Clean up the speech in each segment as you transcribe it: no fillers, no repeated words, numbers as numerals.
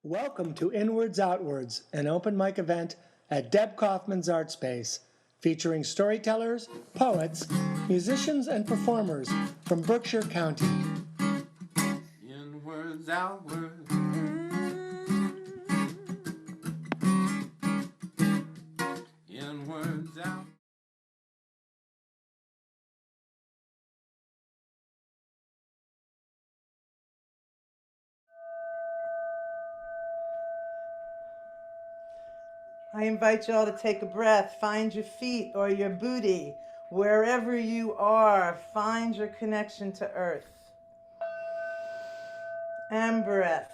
Welcome to Inwards Outwards, an open mic event at Deb Kaufman's Art Space, featuring storytellers, poets, musicians, and performers from Berkshire County. Inwards, outwards. Inwards, out. I invite you all to take a breath, find your feet or your booty. Wherever you are, find your connection to earth. And breath.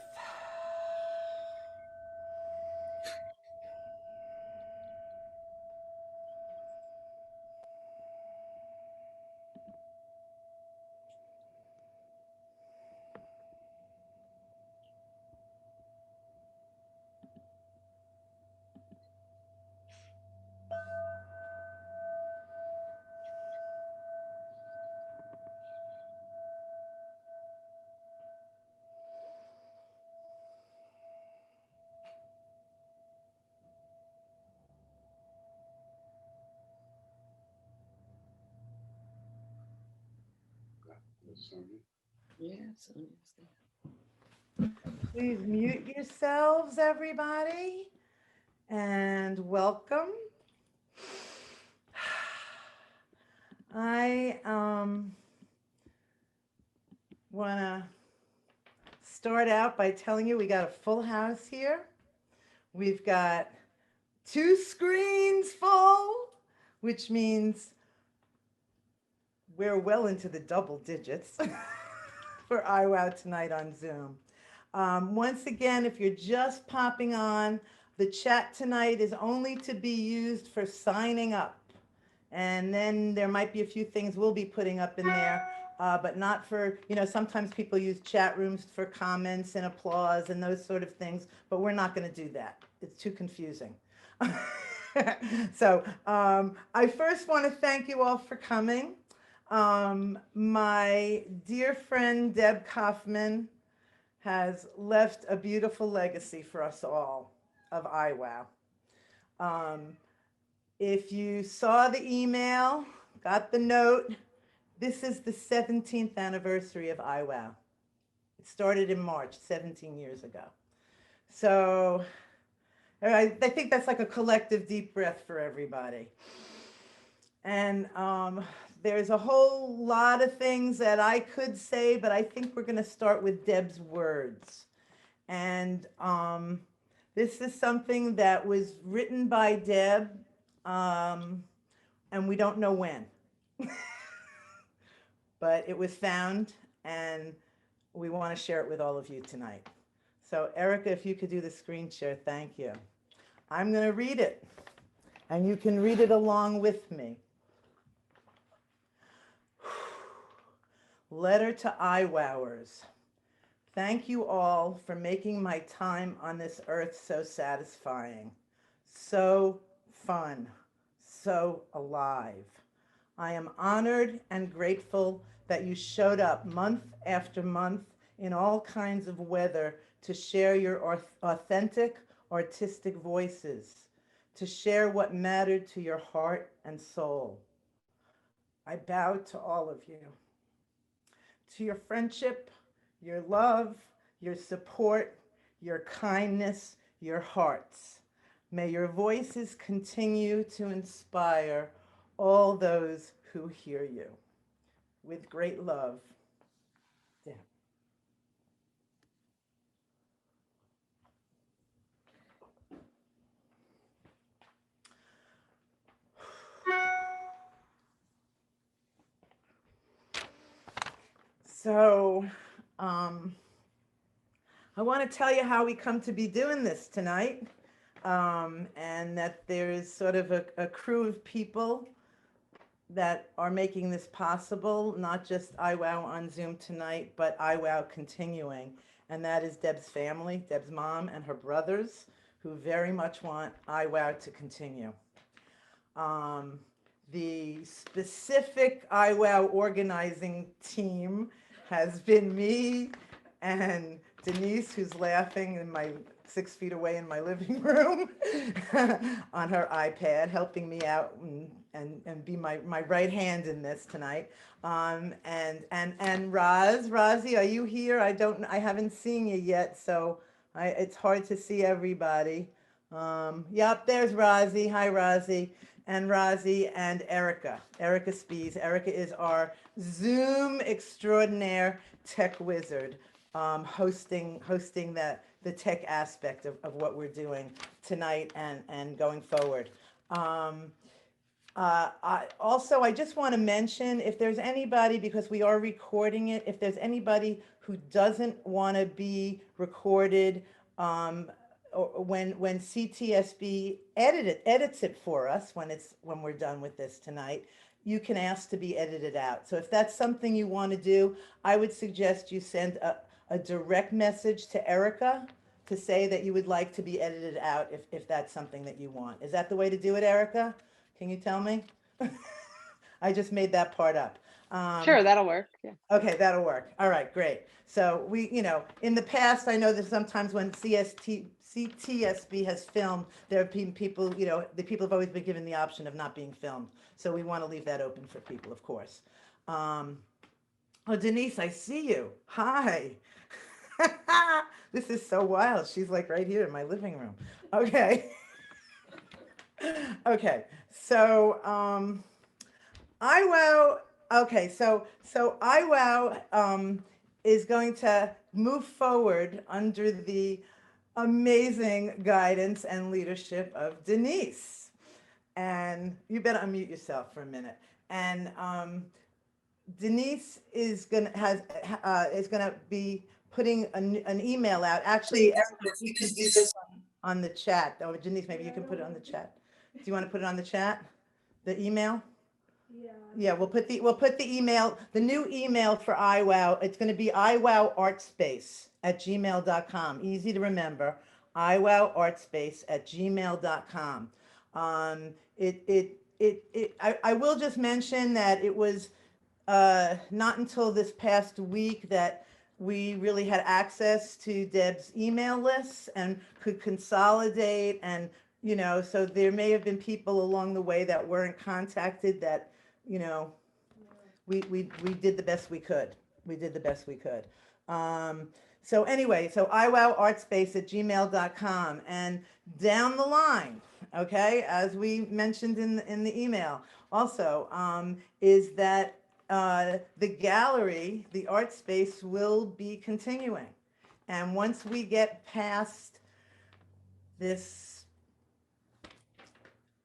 Yeah, Sonia's Please mute yourselves, everybody, and welcome. I want to start out by telling you we got a full house here. We've got 2 screens full, which means we're well into the double digits for iWow tonight on Zoom. Once again, if you're just popping on, the chat tonight is only to be used for signing up. And then there might be a few things we'll be putting up in there, but not for, sometimes people use chat rooms for comments and applause and those sort of things, but we're not going to do that. It's too confusing. So I first want to thank you all for coming. My dear friend Deb Kaufman has left a beautiful legacy for us all of iWow. If you saw the email, got the note, this is the 17th anniversary of iWow. It started in March, 17 years ago. So I think that's like a collective deep breath for everybody. And there's a whole lot of things that I could say, but I think we're going to start with Deb's words. And this is something that was written by Deb, and we don't know when. But it was found, and we want to share it with all of you tonight. So Erica, if you could do the screen share, thank you. I'm going to read it, and you can read it along with me. Letter to iWowers. Thank you all for making my time on this earth so satisfying, so fun, so alive. I am honored and grateful that you showed up month after month in all kinds of weather to share your authentic, artistic voices, to share what mattered to your heart and soul. I bow to all of you, to your friendship, your love, your support, your kindness, your hearts. May your voices continue to inspire all those who hear you. With great love, Deb. So, I want to tell you how we come to be doing this tonight, and that there's sort of a crew of people that are making this possible, not just iWow on Zoom tonight, but iWow continuing. And that is Deb's family, Deb's mom and her brothers, who very much want iWow to continue. The specific iWow organizing team has been me and Denise, who's laughing in my 6 feet away in my living room on her iPad, helping me out and be my right hand in this tonight. And Rosie, are you here? I haven't seen you yet, so it's hard to see everybody. Yep, there's Rosie. Hi, Rosie. And Rosie and Erica. Erica Spees. Erica is our Zoom extraordinaire tech wizard, hosting the tech aspect of what we're doing tonight and going forward. I just want to mention, if there's anybody, because we are recording it, if there's anybody who doesn't want to be recorded, or when CTSB edits it for us, when we're done with this tonight, you can ask to be edited out. So if that's something you want to do, I would suggest you send a direct message to Erica to say that you would like to be edited out if that's something that you want. Is that the way to do it, Erica? Can you tell me? I just made that part up. Sure, that'll work. Yeah. Okay, that'll work. All right, great. So we, in the past, I know that sometimes when CTSB has filmed, there have been people, the people have always been given the option of not being filmed. So we want to leave that open for people, of course. Oh, Denise, I see you. Hi. This is so wild. She's like right here in my living room. Okay. Okay. So, IWOW. Okay. So IWOW is going to move forward under the amazing guidance and leadership of Denise. And you better unmute yourself for a minute. And Denise is gonna be putting an email out. Actually, if you can do this on the chat. Oh, Denise, maybe you can put it on the chat. Do you want to put it on the chat? The email? Yeah, we'll put the email, the new email for IWOW. It's going to be iwowartspace@gmail.com. Easy to remember. iwowartspace@gmail.com. I will just mention that it was not until this past week that we really had access to Deb's email lists and could consolidate, and so there may have been people along the way that weren't contacted that we did the best we could. So anyway, so iwowartspace@gmail.com, and down the line, okay, as we mentioned in the email also, is that the gallery, the art space, will be continuing. And once we get past this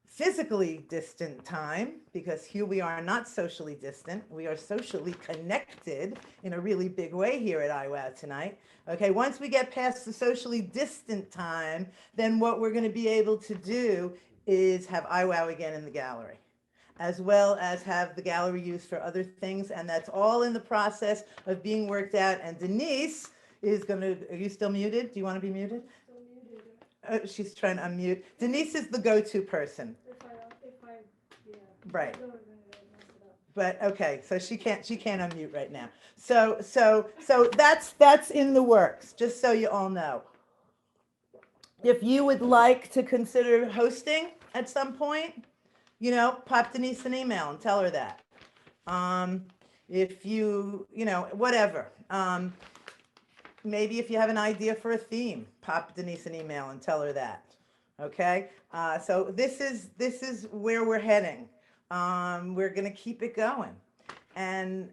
physically distant time, because here we are not socially distant, we are socially connected in a really big way here at IWOW tonight. Okay, once we get past the socially distant time, then what we're going to be able to do is have IWOW again in the gallery, as well as have the gallery used for other things. And that's all in the process of being worked out. And Denise is going to, are you still muted? Do you want to be muted? Still muted. She's trying to unmute. Denise is the go-to person. Right. But okay, so she can't unmute right now. So that's in the works, just so you all know. If you would like to consider hosting at some point, pop Denise an email and tell her that. If you, whatever. Maybe if you have an idea for a theme, pop Denise an email and tell her that. Okay. So this is where we're heading. We're going to keep it going. And,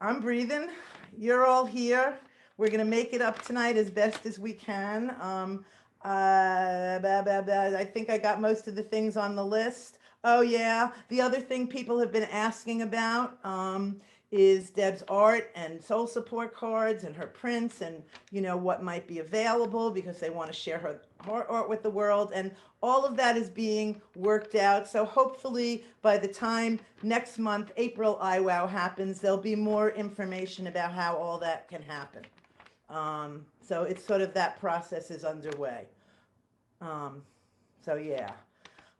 I'm breathing. You're all here. We're going to make it up tonight as best as we can. I think I got most of the things on the list. Oh, yeah. The other thing people have been asking about is Deb's art and soul support cards and her prints and, what might be available, because they want to share her art with the world. And all of that is being worked out. So hopefully by the time next month, April IWOW happens, there'll be more information about how all that can happen. So it's sort of, that process is underway. So yeah.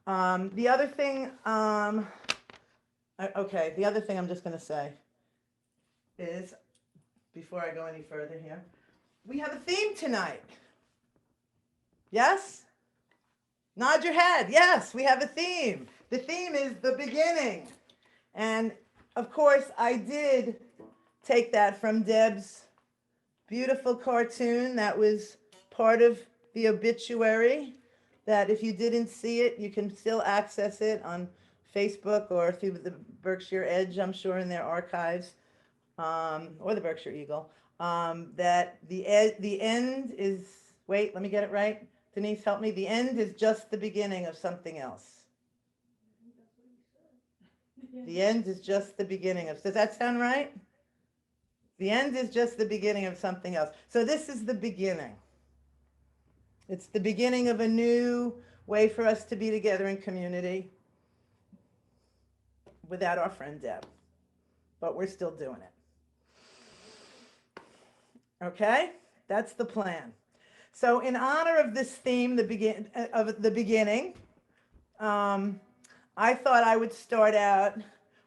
The other thing, the other thing I'm just going to say is before I go any further here. We have a theme tonight. Yes? Nod your head. Yes, we have a theme. The theme is the beginning. And of course, I did take that from Deb's beautiful cartoon that was part of the obituary, that if you didn't see it, you can still access it on Facebook or through the Berkshire Edge, I'm sure, in their archives, or the Berkshire Eagle. That the end is, wait, let me get it right. Denise, help me. The end is just the beginning of something else. The end is just the beginning of, does that sound right? The end is just the beginning of something else. So this is the beginning. It's the beginning of a new way for us to be together in community without our friend Deb. But we're still doing it. Okay? That's the plan. So in honor of this theme, the beginning, I thought I would start out,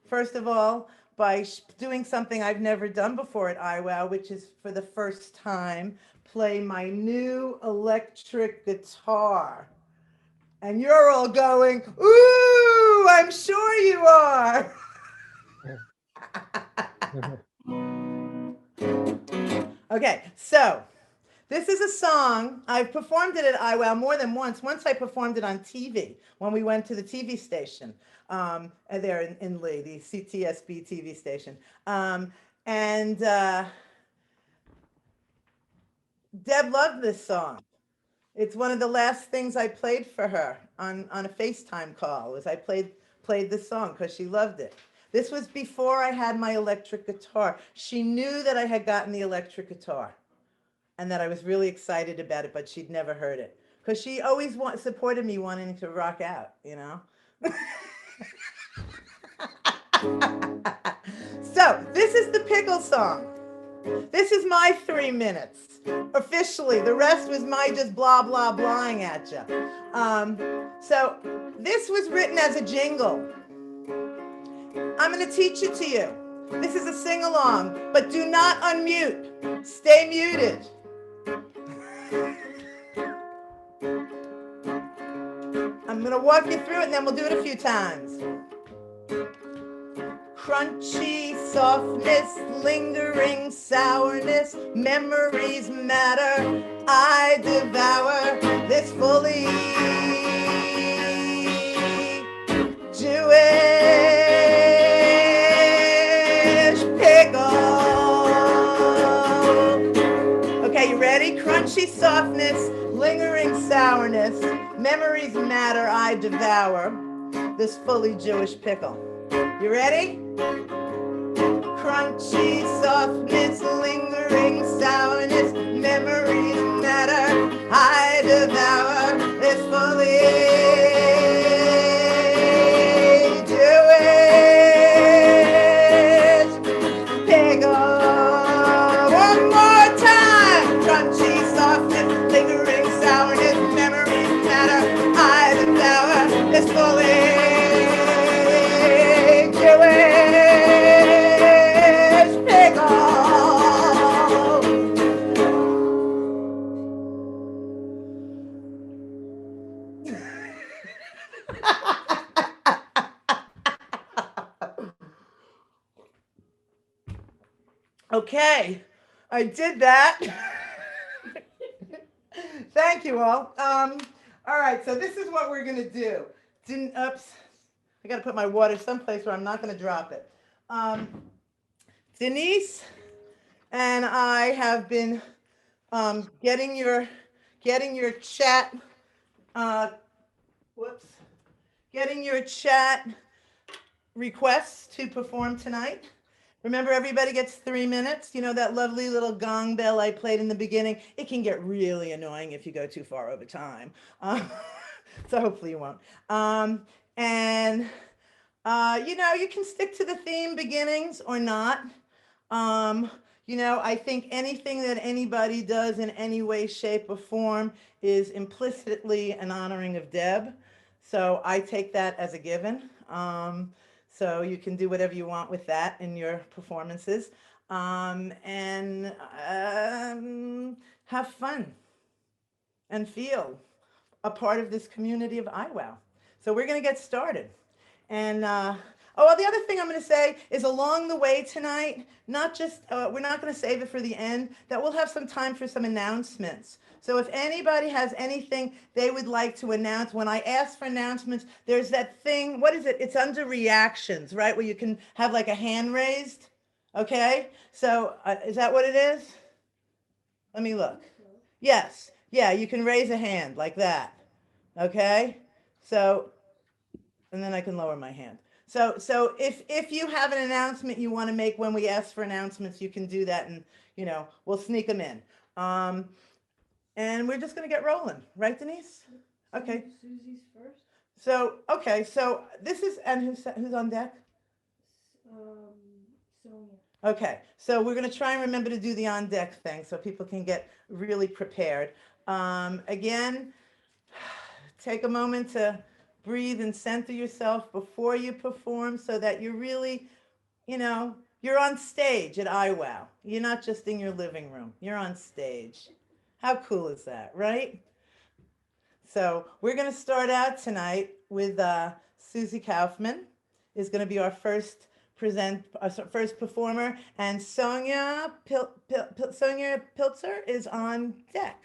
first of all, by doing something I've never done before at IWOW, which is for the first time, play my new electric guitar. And you're all going, ooh, I'm sure you are. Okay, so this is a song. I've performed it at IWOW more than once. Once I performed it on TV when we went to the TV station there in Lee, the CTSB TV station. Deb loved this song. It's one of the last things I played for her on a FaceTime call, was I played this song because she loved it. This was before I had my electric guitar. She knew that I had gotten the electric guitar and that I was really excited about it, but she'd never heard it because she always supported me wanting to rock out, you know? So this is the Pickle Song. This is my 3 minutes. Officially, the rest was my just blah, blah, blahing at you. So this was written as a jingle. I'm going to teach it to you. This is a sing-along, but do not unmute. Stay muted. I'm going to walk you through it, and then we'll do it a few times. Crunchy softness, lingering sourness, memories matter. I devour this fully Jewish pickle. Okay, you ready? Crunchy softness, lingering sourness, memories matter. I devour this fully Jewish pickle. You ready? Crunchy softness, lingering sourness, memories matter. I devour this fully Jewish pickle. One more time. Crunchy softness, lingering sourness, memories matter. I devour this fully Jewish pickle. Okay, I did that. Thank you all. All right, so this is what we're gonna do. Oops. I got to put my water someplace where I'm not going to drop it. Denise and I have been getting your chat. Getting your chat requests to perform tonight. Remember, everybody gets 3 minutes. You know that lovely little gong bell I played in the beginning? It can get really annoying if you go too far over time. So hopefully you won't. You know, you can stick to the theme beginnings or not. You know, I think anything that anybody does in any way, shape, or form is implicitly an honoring of Deb. So I take that as a given. So you can do whatever you want with that in your performances. and have fun and feel a part of this community of iWow. So we're going to get started. And well, the other thing I'm going to say is along the way tonight, not just, we're not going to save it for the end, that we'll have some time for some announcements. So if anybody has anything they would like to announce, when I ask for announcements, there's that thing, what is it? It's under reactions, right? Where you can have like a hand raised. Okay. So is that what it is? Let me look. Yes. Yeah, you can raise a hand like that. Okay. So, and then I can lower my hand. So if you have an announcement you want to make when we ask for announcements, you can do that, and we'll sneak them in. And we're just gonna get rolling, right, Denise? Okay. Susie's first. So okay, so this is, and who's on deck? Sonia. Okay, so we're gonna try and remember to do the on deck thing so people can get really prepared. Again, take a moment to breathe and center yourself before you perform so that you're really, you're on stage at iWow. You're not just in your living room, you're on stage. How cool is that, right? So we're going to start out tonight with Susie Kaufman is going to be our first performer, and Sonia Pilzer is on deck.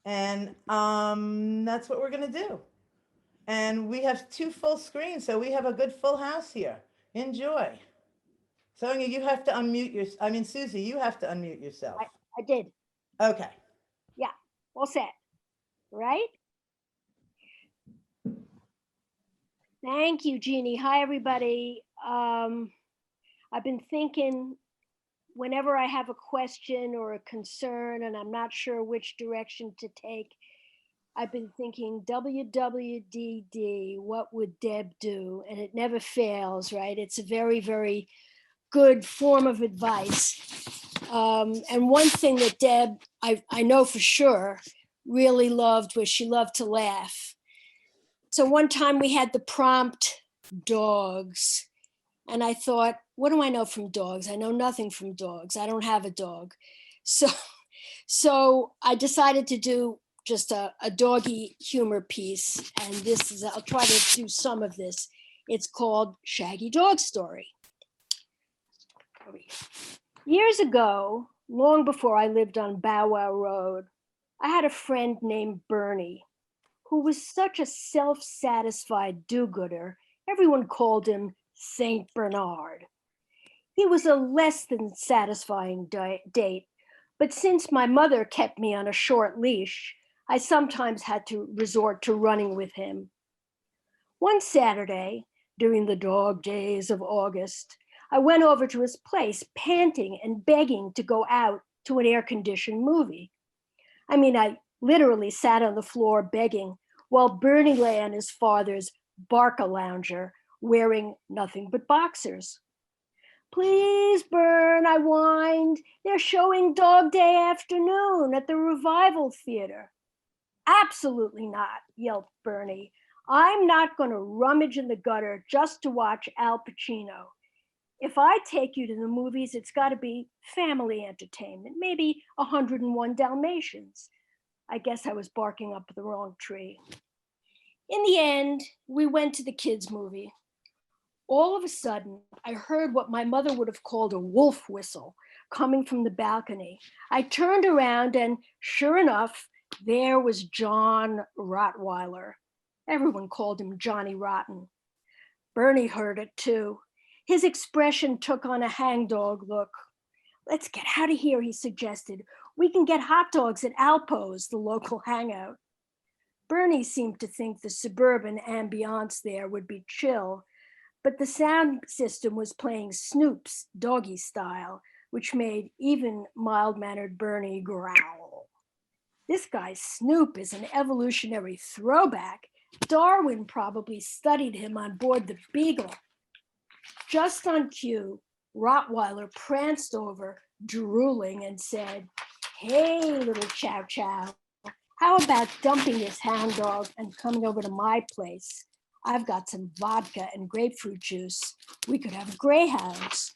And that's what we're going to do. And we have 2 full screens, so we have a good full house here. Enjoy. Sonia, you have to unmute Susie, you have to unmute yourself. I did. Okay. Yeah, all set. Right? Thank you, Jeannie. Hi, everybody. I've been thinking whenever I have a question or a concern and I'm not sure which direction to take, I've been thinking WWDD, what would Deb do? And it never fails, right? It's a very, very good form of advice. And one thing that Deb, I know for sure, really loved was she loved to laugh. So one time we had the prompt dogs. And I thought, what do I know from dogs? I know nothing from dogs. I don't have a dog. So I decided to do just a doggy humor piece. And I'll try to do some of this. It's called Shaggy Dog Story. Years ago, long before I lived on Bow Wow Road, I had a friend named Bernie, who was such a self-satisfied do-gooder. Everyone called him Saint Bernard. He was a less than satisfying date, but since my mother kept me on a short leash, I sometimes had to resort to running with him. One Saturday, during the dog days of August, I went over to his place, panting and begging to go out to an air-conditioned movie. I mean, I literally sat on the floor begging while Bernie lay on his father's Barca-lounger, wearing nothing but boxers. Please, Bern, I whined. They're showing Dog Day Afternoon at the Revival Theater. Absolutely not, yelped Bernie. I'm not going to rummage in the gutter just to watch Al Pacino. If I take you to the movies, it's got to be family entertainment, maybe 101 Dalmatians. I guess I was barking up the wrong tree. In the end, we went to the kids' movie. All of a sudden, I heard what my mother would have called a wolf whistle coming from the balcony. I turned around and sure enough, there was John Rottweiler. Everyone called him Johnny Rotten. Bernie heard it too. His expression took on a hangdog look. Let's get out of here, he suggested. We can get hot dogs at Alpo's, the local hangout. Bernie seemed to think the suburban ambiance there would be chill, but the sound system was playing Snoop's Doggy Style, which made even mild-mannered Bernie growl. This guy Snoop is an evolutionary throwback. Darwin probably studied him on board the Beagle. Just on cue, Rottweiler pranced over, drooling, and said, "Hey, little chow chow, how about dumping this hound dog and coming over to my place? I've got some vodka and grapefruit juice. We could have greyhounds."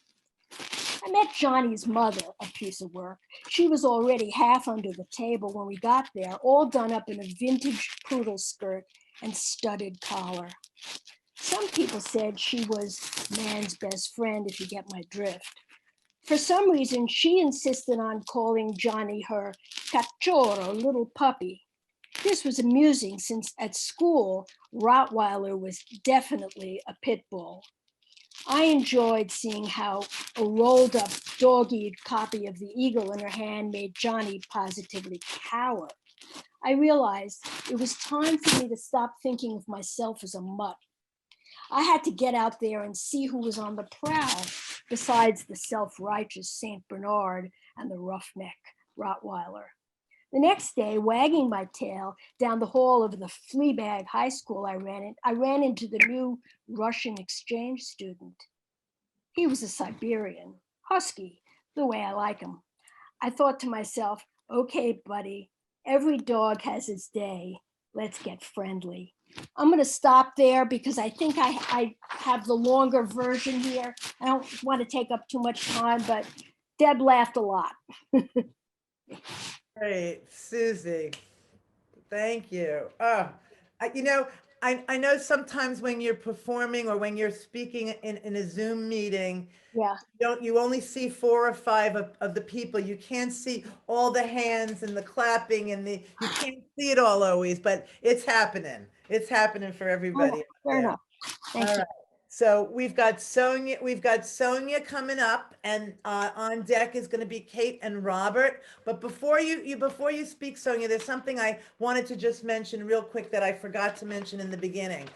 I met Johnny's mother, a piece of work. She was already half under the table when we got there, all done up in a vintage poodle skirt and studded collar. Some people said she was man's best friend, if you get my drift. For some reason, she insisted on calling Johnny her cachorro, little puppy. This was amusing since at school, Rottweiler was definitely a pit bull. I enjoyed seeing how a rolled up dog-eared copy of the eagle in her hand made Johnny positively cower. I realized it was time for me to stop thinking of myself as a mutt. I had to get out there and see who was on the prowl, besides the self-righteous St. Bernard and the roughneck Rottweiler. The next day, wagging my tail down the hall of the Fleabag High School I ran into the new Russian exchange student. He was a Siberian, husky, the way I like him. I thought to myself, okay, buddy, every dog has its day. Let's get friendly. I'm going to stop there because I think I have the longer version here. I don't want to take up too much time, but Deb laughed a lot. Great, Susie. Thank you. I know sometimes when you're performing or when you're speaking in a Zoom meeting, Yeah. you only see 4 or 5 of the people. You can't see all the hands and the clapping and you can't see it all always, but it's happening. It's happening for everybody. Fair enough. Thank you. All right. So we've got Sonia coming up, and on deck is going to be Kate and Robert. But before you speak, Sonia, there's something I wanted to just mention real quick that I forgot to mention in the beginning.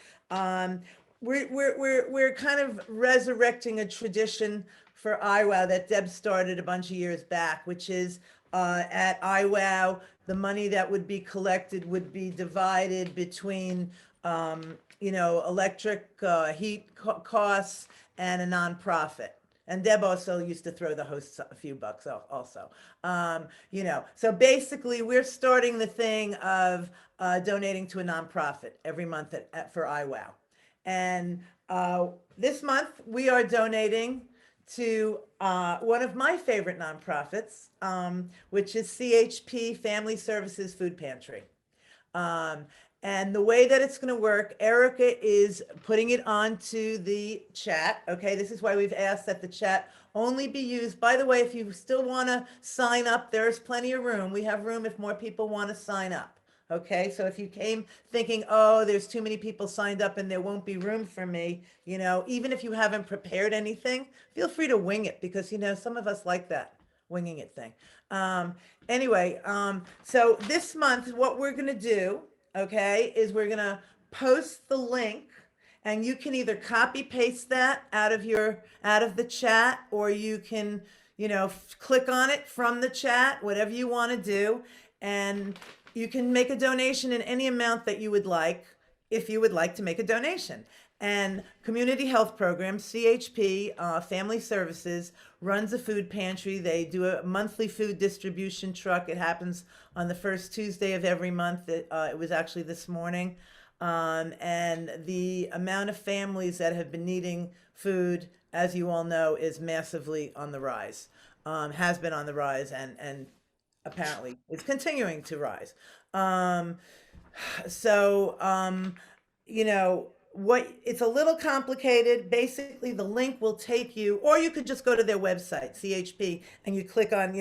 We're kind of resurrecting a tradition for IWOW that Deb started a bunch of years back, which is at IWOW, the money that would be collected would be divided between electric heat costs and a nonprofit. And Deb also used to throw the hosts a few bucks also. So basically we're starting the thing of donating to a nonprofit every month for IWOW. And this month we are donating to one of my favorite nonprofits, which is CHP Family Services Food Pantry. And the way that it's going to work, Erica is putting it onto the chat. Okay, this is why we've asked that the chat only be used. By the way, if you still want to sign up, there's plenty of room. We have room if more people want to sign up. Okay, so if you came thinking, oh, there's too many people signed up and there won't be room for me, even if you haven't prepared anything, feel free to wing it because, some of us like that winging it thing. So this month, what we're going to do, okay, is we're going to post the link, and you can either copy paste that out of the chat, or you can, click on it from the chat, whatever you want to do. And you can make a donation in any amount that you would like, if you would like to make a donation. And Community Health Program, CHP, Family Services, runs a food pantry. They do a monthly food distribution truck. It happens on the first Tuesday of every month. It was actually this morning. And the amount of families that have been needing food, as you all know, is massively on the rise, has been on the rise, and apparently it's continuing to rise. It's a little complicated. Basically, the link will take you, or you could just go to their website, CHP, and you click on,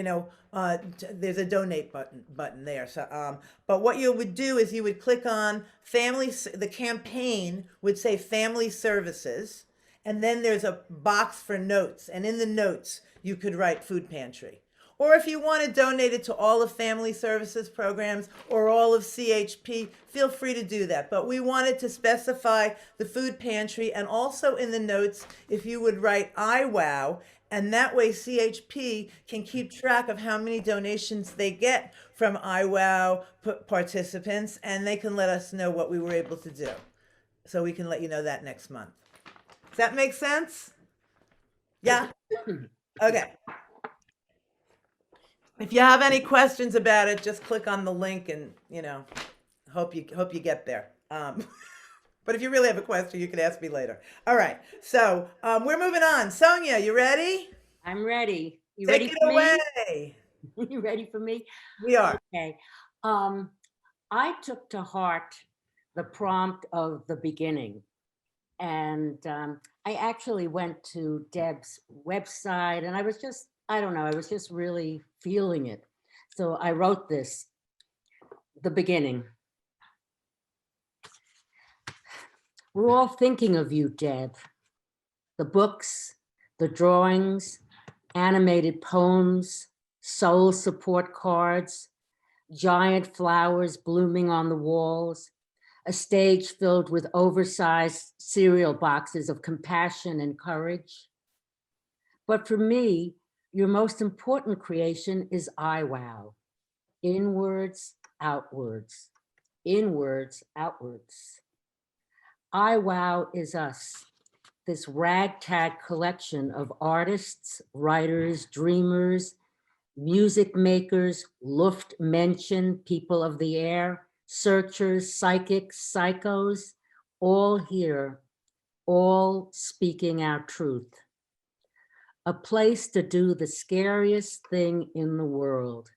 there's a donate button there. So, but what you would do is you would click on the campaign would say Family Services, and then there's a box for notes, and in the notes you could write food pantry. Or if you want to donate it to all of Family Services programs or all of CHP, feel free to do that. But we wanted to specify the food pantry, and also in the notes, if you would write IWOW, and that way CHP can keep track of how many donations they get from IWOW participants, and they can let us know what we were able to do. So we can let you know that next month. Does that make sense? Yeah? Okay. If you have any questions about it, just click on the link and, hope you get there. But if you really have a question, you can ask me later. All right. So we're moving on. Sonia, you ready? I'm ready. You Take ready it for away. me? You ready for me? We are. Okay. I took to heart the prompt of the beginning. And I actually went to Deb's website and I was just, I don't know, I was just really feeling it. So I wrote this, the beginning. We're all thinking of you, Deb. The books, the drawings, animated poems, soul support cards, giant flowers blooming on the walls, a stage filled with oversized cereal boxes of compassion and courage. But for me, your most important creation is IWOW, inwards, outwards, inwards, outwards. IWOW is us, this ragtag collection of artists, writers, dreamers, music makers, Luftmenschen, people of the air, searchers, psychics, psychos, all here, all speaking our truth. A place to do the scariest thing in the world,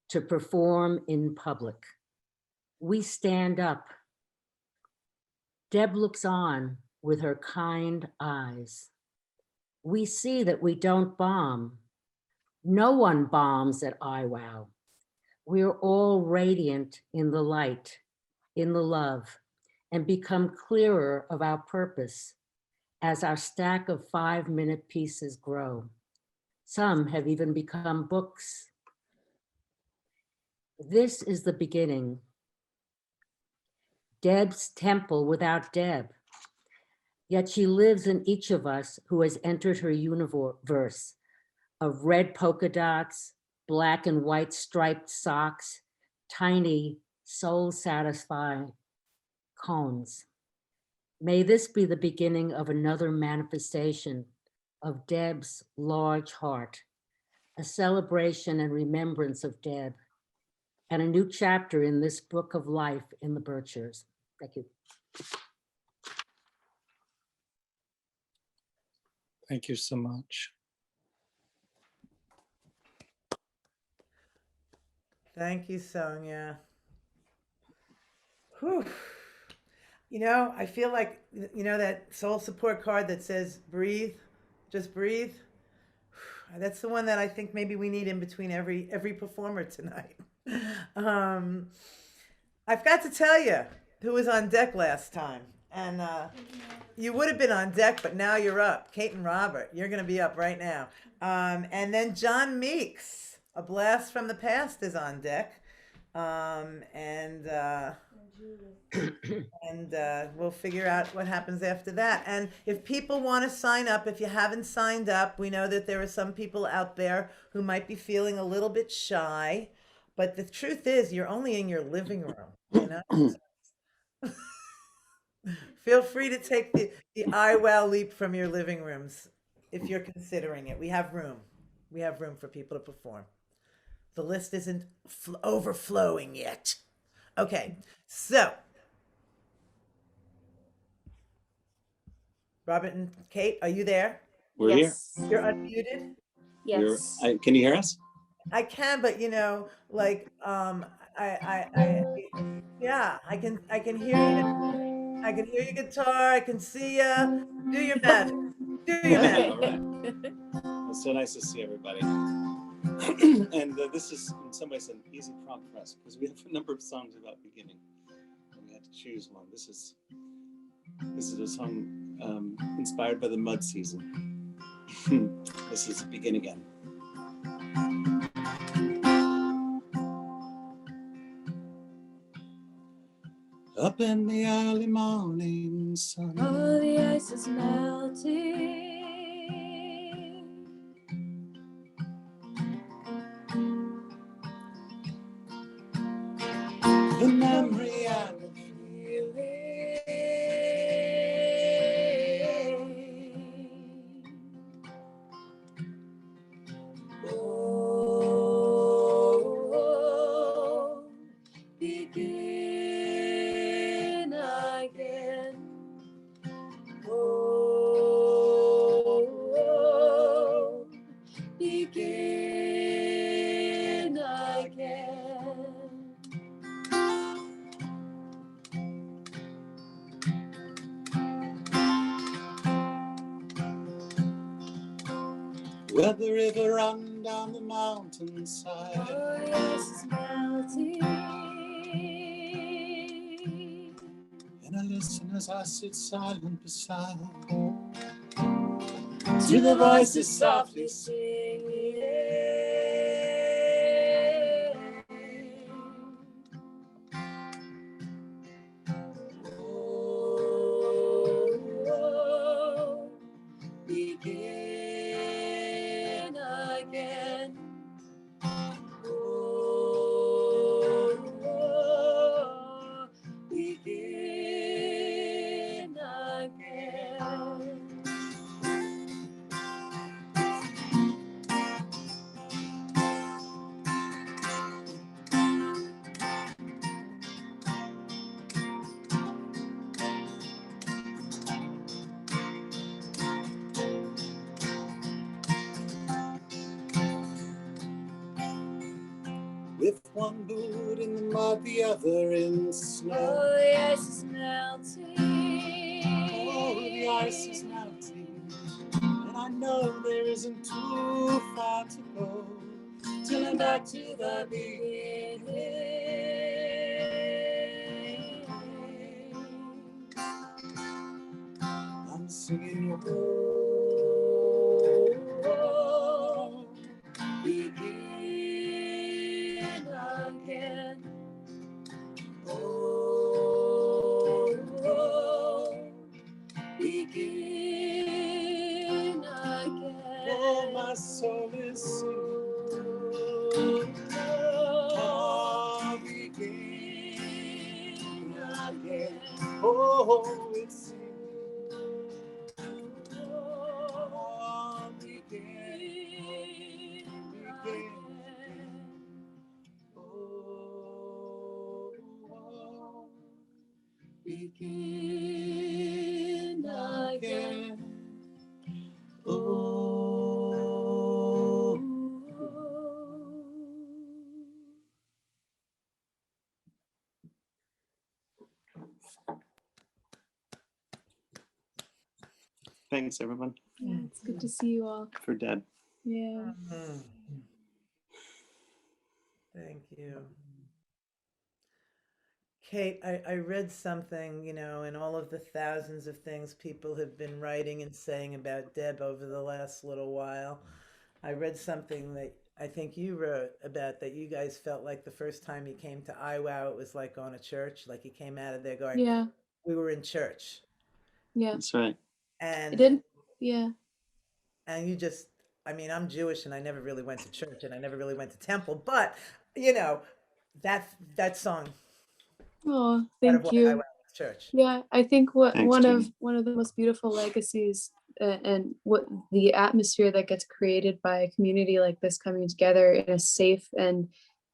to perform in public. We stand up. Deb looks on with her kind eyes. We see that we don't bomb. No one bombs at IWOW. We're all radiant in the light, in the love, and become clearer of our purpose as our stack of 5-minute pieces grow. Some have even become books. This is the beginning. Deb's temple without Deb. Yet she lives in each of us who has entered her universe of red polka dots, black and white striped socks, tiny soul-satisfying cones. May this be the beginning of another manifestation of Deb's large heart, a celebration and remembrance of Deb, and a new chapter in this book of life in the Berkshires. Thank you. Thank you so much. Thank you, Sonia. Whew. You know, I feel like, you know, that soul support card that says breathe, just breathe. That's the one that I think maybe we need in between every performer tonight. I've got to tell you who was on deck last time. And you would have been on deck, but now you're up. Kate and Robert, you're going to be up right now. And then John Meeks, A Blast from the Past, is on deck. And we'll figure out what happens after that. And if people want to sign up, if you haven't signed up, we know that there are some people out there who might be feeling a little bit shy. But the truth is, you're only in your living room, you know? Feel free to take the IWOW leap from your living rooms if you're considering it. We have room. We have room for people to perform. The list isn't overflowing yet. Okay, so Robert and Kate, are you there? We're Yes. You're unmuted? Yes. Can you hear us? I can, but you know, like yeah, I can hear you. I can hear your guitar. I can see you. Do your magic. Do your magic. All right. It's so nice to see everybody. And this is in some ways an easy prompt for us because we have a number of songs about beginning. And we had to choose one. This is a song inspired by the mud season. This is Begin Again. Up in the early morning sun, All the ice is melting. the memory I've been Oh, begin again. Oh, where the river run down the mountainside. Oh, the ice is melting. And I listen as I sit silent beside to the voices softly singing. Oh, begin again. Oh, begin again. with one boot in the mud, the other in the snow. Oh, the ice is melting. Oh, the ice is melting, and I know there isn't too far to go till I'm back to the beginning. I'm singing your Oh, begin again. Oh, begin again. oh, my soul is singing. Oh, Begin again. Oh, it's singing. Oh, begin again. Oh, begin again. Oh. Thanks, everyone, Yeah, it's good to see you all. for Deb. Yeah. Thank you. Kate, I read something, in all of the thousands of things people have been writing and saying about Deb over the last little while. I read something that I think you wrote about that you guys felt like the first time you came to IWOW, it was like going to church, like you came out of there going, Yeah. we were in church. Yeah. That's right. It And did. Yeah. and you just, I'm Jewish and I never really went to church and I never really went to temple, but that song, Oh, part of thank why I you. went to church. Yeah, I think what Thanks, one Jeannie. of the most beautiful legacies and what the atmosphere that gets created by a community like this coming together in a safe and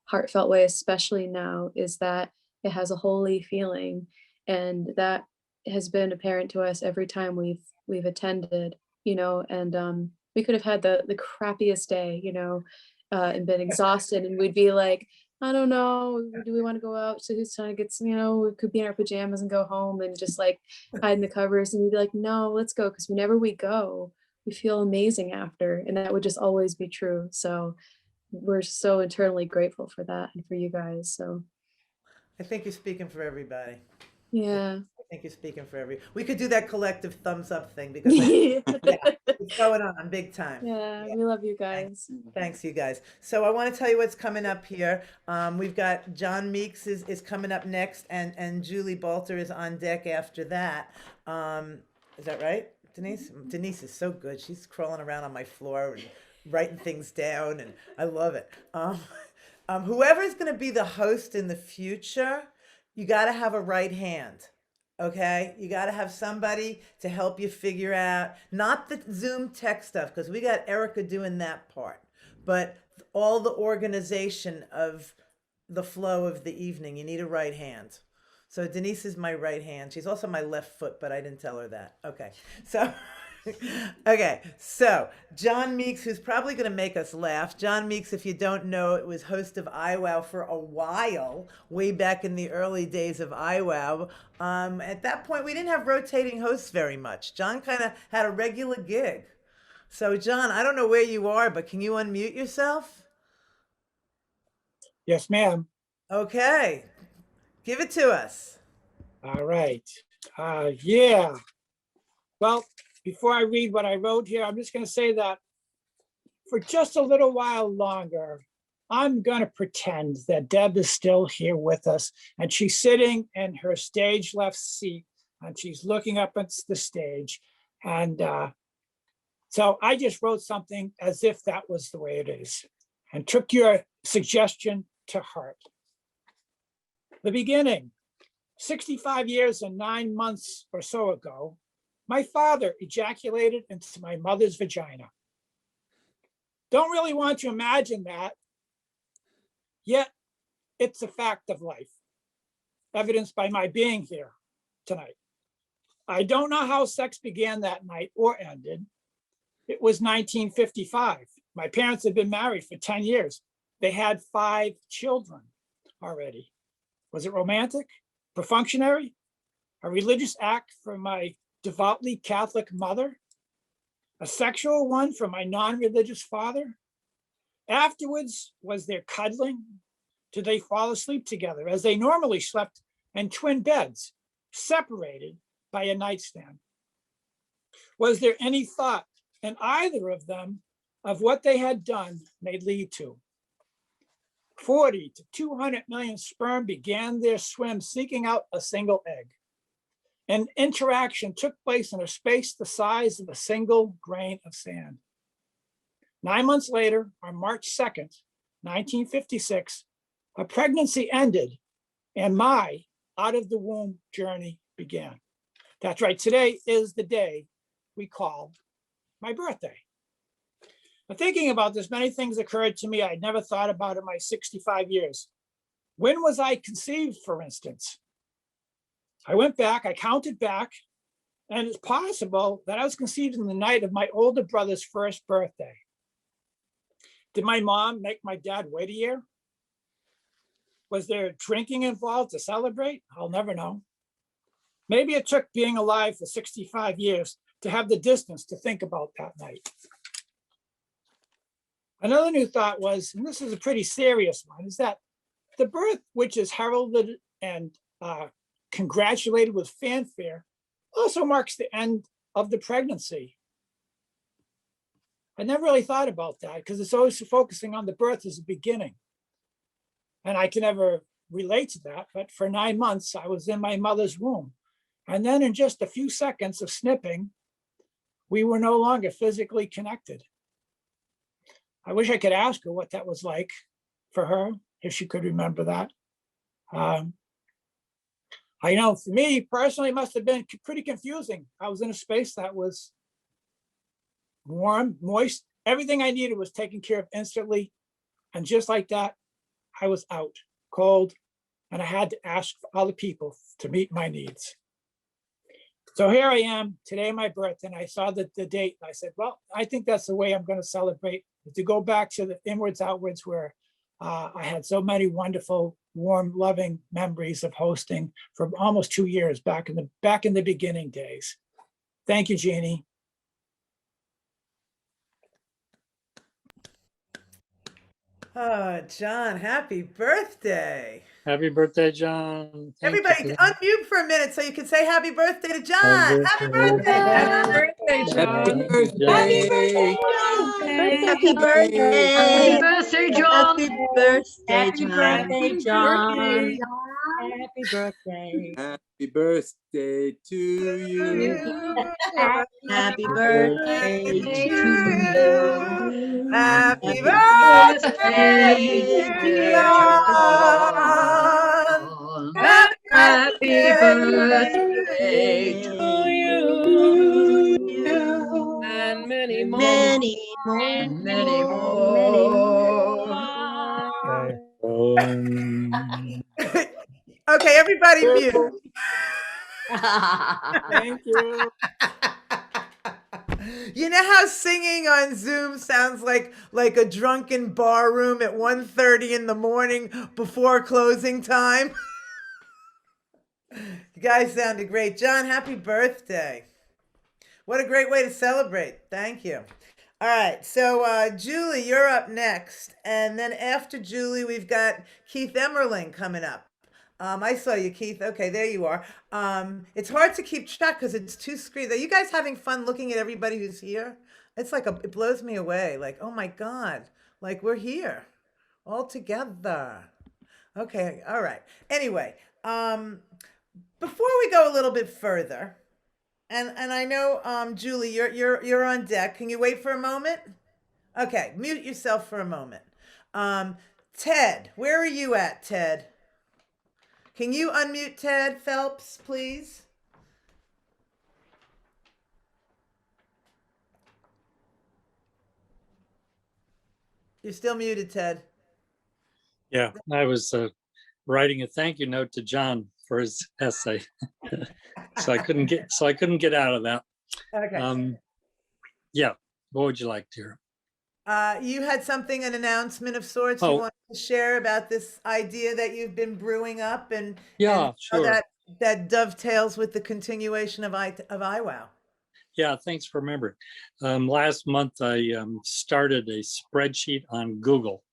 heartfelt way, especially now, is that it has a holy feeling, and that has been apparent to us every time we've attended, and we could have had the crappiest day, and been exhausted, and we'd be like, I don't know. Do we want to go out? So who's trying to get some, we could be in our pajamas and go home and just like hide in the covers. And we'd be like, no, let's go. Because whenever we go, we feel amazing after. And that would just always be true. So we're so internally grateful for that and for you guys. So I think you're speaking for everybody. yeah. I think you're speaking for we could do that collective thumbs up thing because Yeah. it's going on big time. Yeah, we love you guys. Thanks, you guys. So I want to tell you what's coming up here. We've got John Meeks is coming up next, and Julie Balter is on deck after that. Is that right, Denise? Denise is so good. She's crawling around on my floor and writing things down, and I love it. Whoever's going to be the host in the future, you got to have a right hand. Okay, you got to have somebody to help you figure out, not the Zoom tech stuff, because we got Erica doing that part, but all the organization of the flow of the evening. You need a right hand. So Denise is my right hand. She's also my left foot, but I didn't tell her that. Okay, so John Meeks, who's probably going to make us laugh. John Meeks, if you don't know, it was host of IWOW for a while, way back in the early days of IWOW. At that point, we didn't have rotating hosts very much. John kind of had a regular gig. So, John, I don't know where you are, but can you unmute yourself? Yes, ma'am. Okay, give it to us. All right. Yeah. Well, before I read what I wrote here, I'm just going to say that for just a little while longer, I'm going to pretend that Deb is still here with us and she's sitting in her stage left seat and she's looking up at the stage. And so I just wrote something as if that was the way it is and took your suggestion to heart. The beginning. 65 years and 9 months or so ago, my father ejaculated into my mother's vagina. Don't really want to imagine that, yet it's a fact of life, evidenced by my being here tonight. I don't know how sex began that night or ended. It was 1955. My parents had been married for 10 years. They had 5 children already. Was it romantic? Perfunctory? A religious act from my devoutly Catholic mother? A sexual one from my non-religious father? Afterwards, was there cuddling? Did they fall asleep together as they normally slept in twin beds, separated by a nightstand? Was there any thought in either of them of what they had done may lead to? 40 to 200 million sperm began their swim seeking out a single egg. An interaction took place in a space the size of a single grain of sand. 9 months later, on March 2nd, 1956, a pregnancy ended and my out of the womb journey began. That's right, today is the day we call my birthday. But thinking about this, many things occurred to me I'd never thought about in my 65 years. When was I conceived, for instance? I went back, I counted back, and it's possible that I was conceived in the night of my older brother's first birthday. Did my mom make my dad wait a year? Was there drinking involved to celebrate? I'll never know. Maybe it took being alive for 65 years to have the distance to think about that night. Another new thought was, and this is a pretty serious one, is that the birth, which is heralded and congratulated with fanfare, also marks the end of the pregnancy. I never really thought about that because it's always focusing on the birth as a beginning. And I can never relate to that, but for 9 months, I was in my mother's womb. And then in just a few seconds of snipping, we were no longer physically connected. I wish I could ask her what that was like for her, if she could remember that. I know for me personally, it must have been pretty confusing. I was in a space that was warm, moist. Everything I needed was taken care of instantly. And just like that, I was out, cold, and I had to ask for other people to meet my needs. So here I am, today my birthday, and I saw the date, and I said, well, I think that's the way I'm going to celebrate, to go back to the inwards, outwards, where I had so many wonderful, warm, loving memories of hosting for almost 2 years back in the beginning days. Thank you, Jeannie. Oh, John, happy birthday. Happy birthday, John. Thank Everybody you. unmute for a minute so you can say happy birthday to John. Happy birthday. Happy birthday, John. Happy birthday, Happy birthday. Happy birthday, John. Happy birthday, Happy John. birthday, John. Happy birthday. Happy birthday to you. Happy birthday birthday to to you. you. Happy birthday, birthday, dear John. Happy birthday to you. And many more. Many more. Many Many more. Um, Okay, everybody mute. Thank you. You know how singing on Zoom sounds like a drunken bar room at 1:30 in the morning before closing time? You guys sounded great. John, happy birthday. What a great way to celebrate. Thank you. All right, so Julie, you're up next, and then after Julie, we've got Keith Emmerling coming up. I saw you, Keith. Okay, there you are. It's hard to keep track because it's two screens. Are you guys having fun looking at everybody who's here? It's like it blows me away. Like, oh my God, like we're here all together. Okay, all right. Anyway, before we go a little bit further, and I know Julie, you're on deck. Can you wait for a moment? Okay, mute yourself for a moment. Ted, where are you at, Ted? Can you unmute Ted Phelps, please? You're still muted, Ted. Yeah, I was writing a thank you note to John for his essay, so I couldn't get out of that. Okay. Yeah, what would you like to hear? You had something, an announcement of sorts you Oh. wanted to share about this idea that you've been brewing up, and Yeah, how sure. that dovetails with the continuation of IWOW. Yeah, thanks for remembering. Last month, I started a spreadsheet on Google.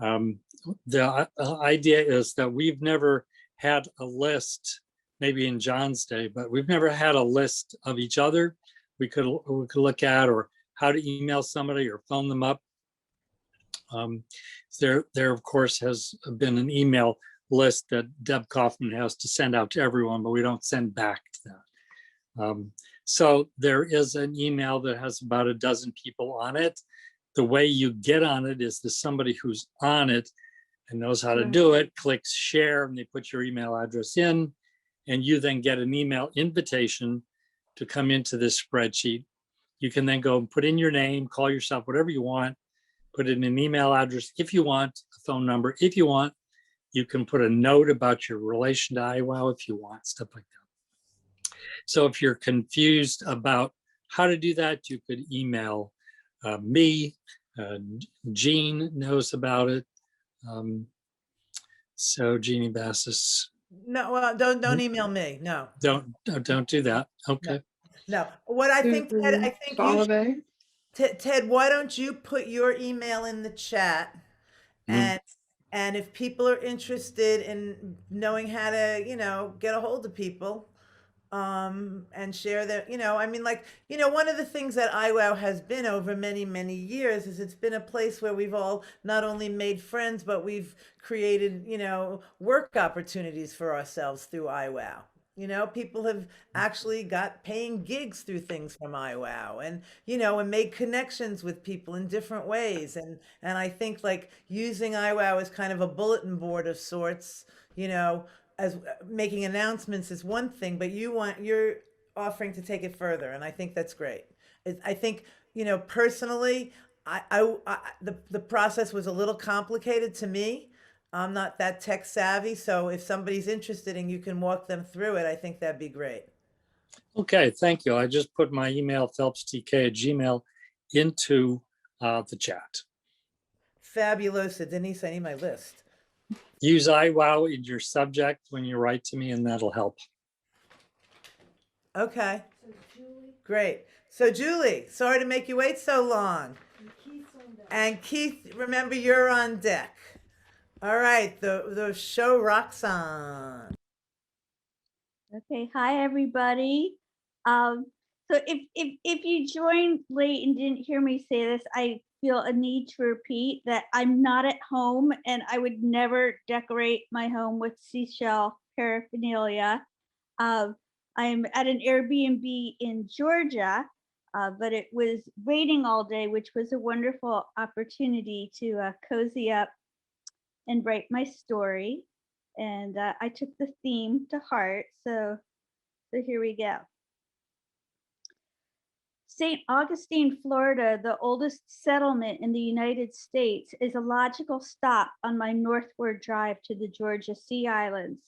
The idea is that we've never had a list, maybe in John's day, but we've never had a list of each other we could look at, or how to email somebody or phone them up. There of course has been an email list that Deb Kaufman has to send out to everyone, but we don't send back to that. So there is an email that has about a dozen people on it. The way you get on it is to somebody who's on it and knows how to do it, clicks share, and they put your email address in, and you then get an email invitation to come into this spreadsheet. You can then go and put in your name, call yourself whatever you want, put in an email address if you want, a phone number if you want. You can put a note about your relation to IWOW if you want, stuff like that. So if you're confused about how to do that, you could email me. Jean knows about it. So Jeannie Bassis. No, well, don't email me. No. Don't do that. Okay. No. What I think, Ted, I think you should, Ted, why don't you put your email in the chat, and if people are interested in knowing how to, get a hold of people, and share that, I mean, like, one of the things that IWOW has been over many, many years is it's been a place where we've all not only made friends, but we've created, work opportunities for ourselves through IWOW. People have actually got paying gigs through things from IWOW, and made connections with people in different ways. And I think like using IWOW as kind of a bulletin board of sorts, as making announcements is one thing, but you're offering to take it further, and I think that's great. I think, personally, the process was a little complicated to me. I'm not that tech savvy, so if somebody's interested and you can walk them through it, I think that'd be great. Okay, thank you. I just put my email, phelpstk@gmail, into the chat. Fabulosa. Denise, I need my list. Use IWOW in your subject when you write to me, and that'll help. Okay. Great. So Julie, sorry to make you wait so long. And Keith, remember you're on deck. All right, the show rocks on. Okay, hi everybody. So if you joined late and didn't hear me say this, I feel a need to repeat that I'm not at home, and I would never decorate my home with seashell paraphernalia. I'm at an Airbnb in Georgia, but it was raining all day, which was a wonderful opportunity to cozy up and write my story. And I took the theme to heart, so here we go. St. Augustine, Florida, the oldest settlement in the United States, is a logical stop on my northward drive to the Georgia Sea Islands.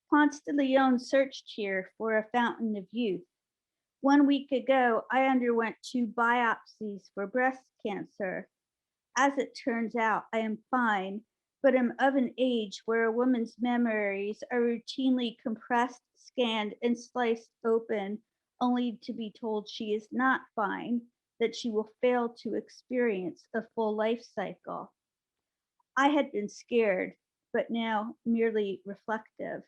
Ponce de Leon searched here for a fountain of youth. 1 week ago, I underwent 2 biopsies for breast cancer. As it turns out, I am fine, but am of an age where a woman's memories are routinely compressed, scanned, and sliced open, only to be told she is not fine, that she will fail to experience a full life cycle. I had been scared, but now merely reflective.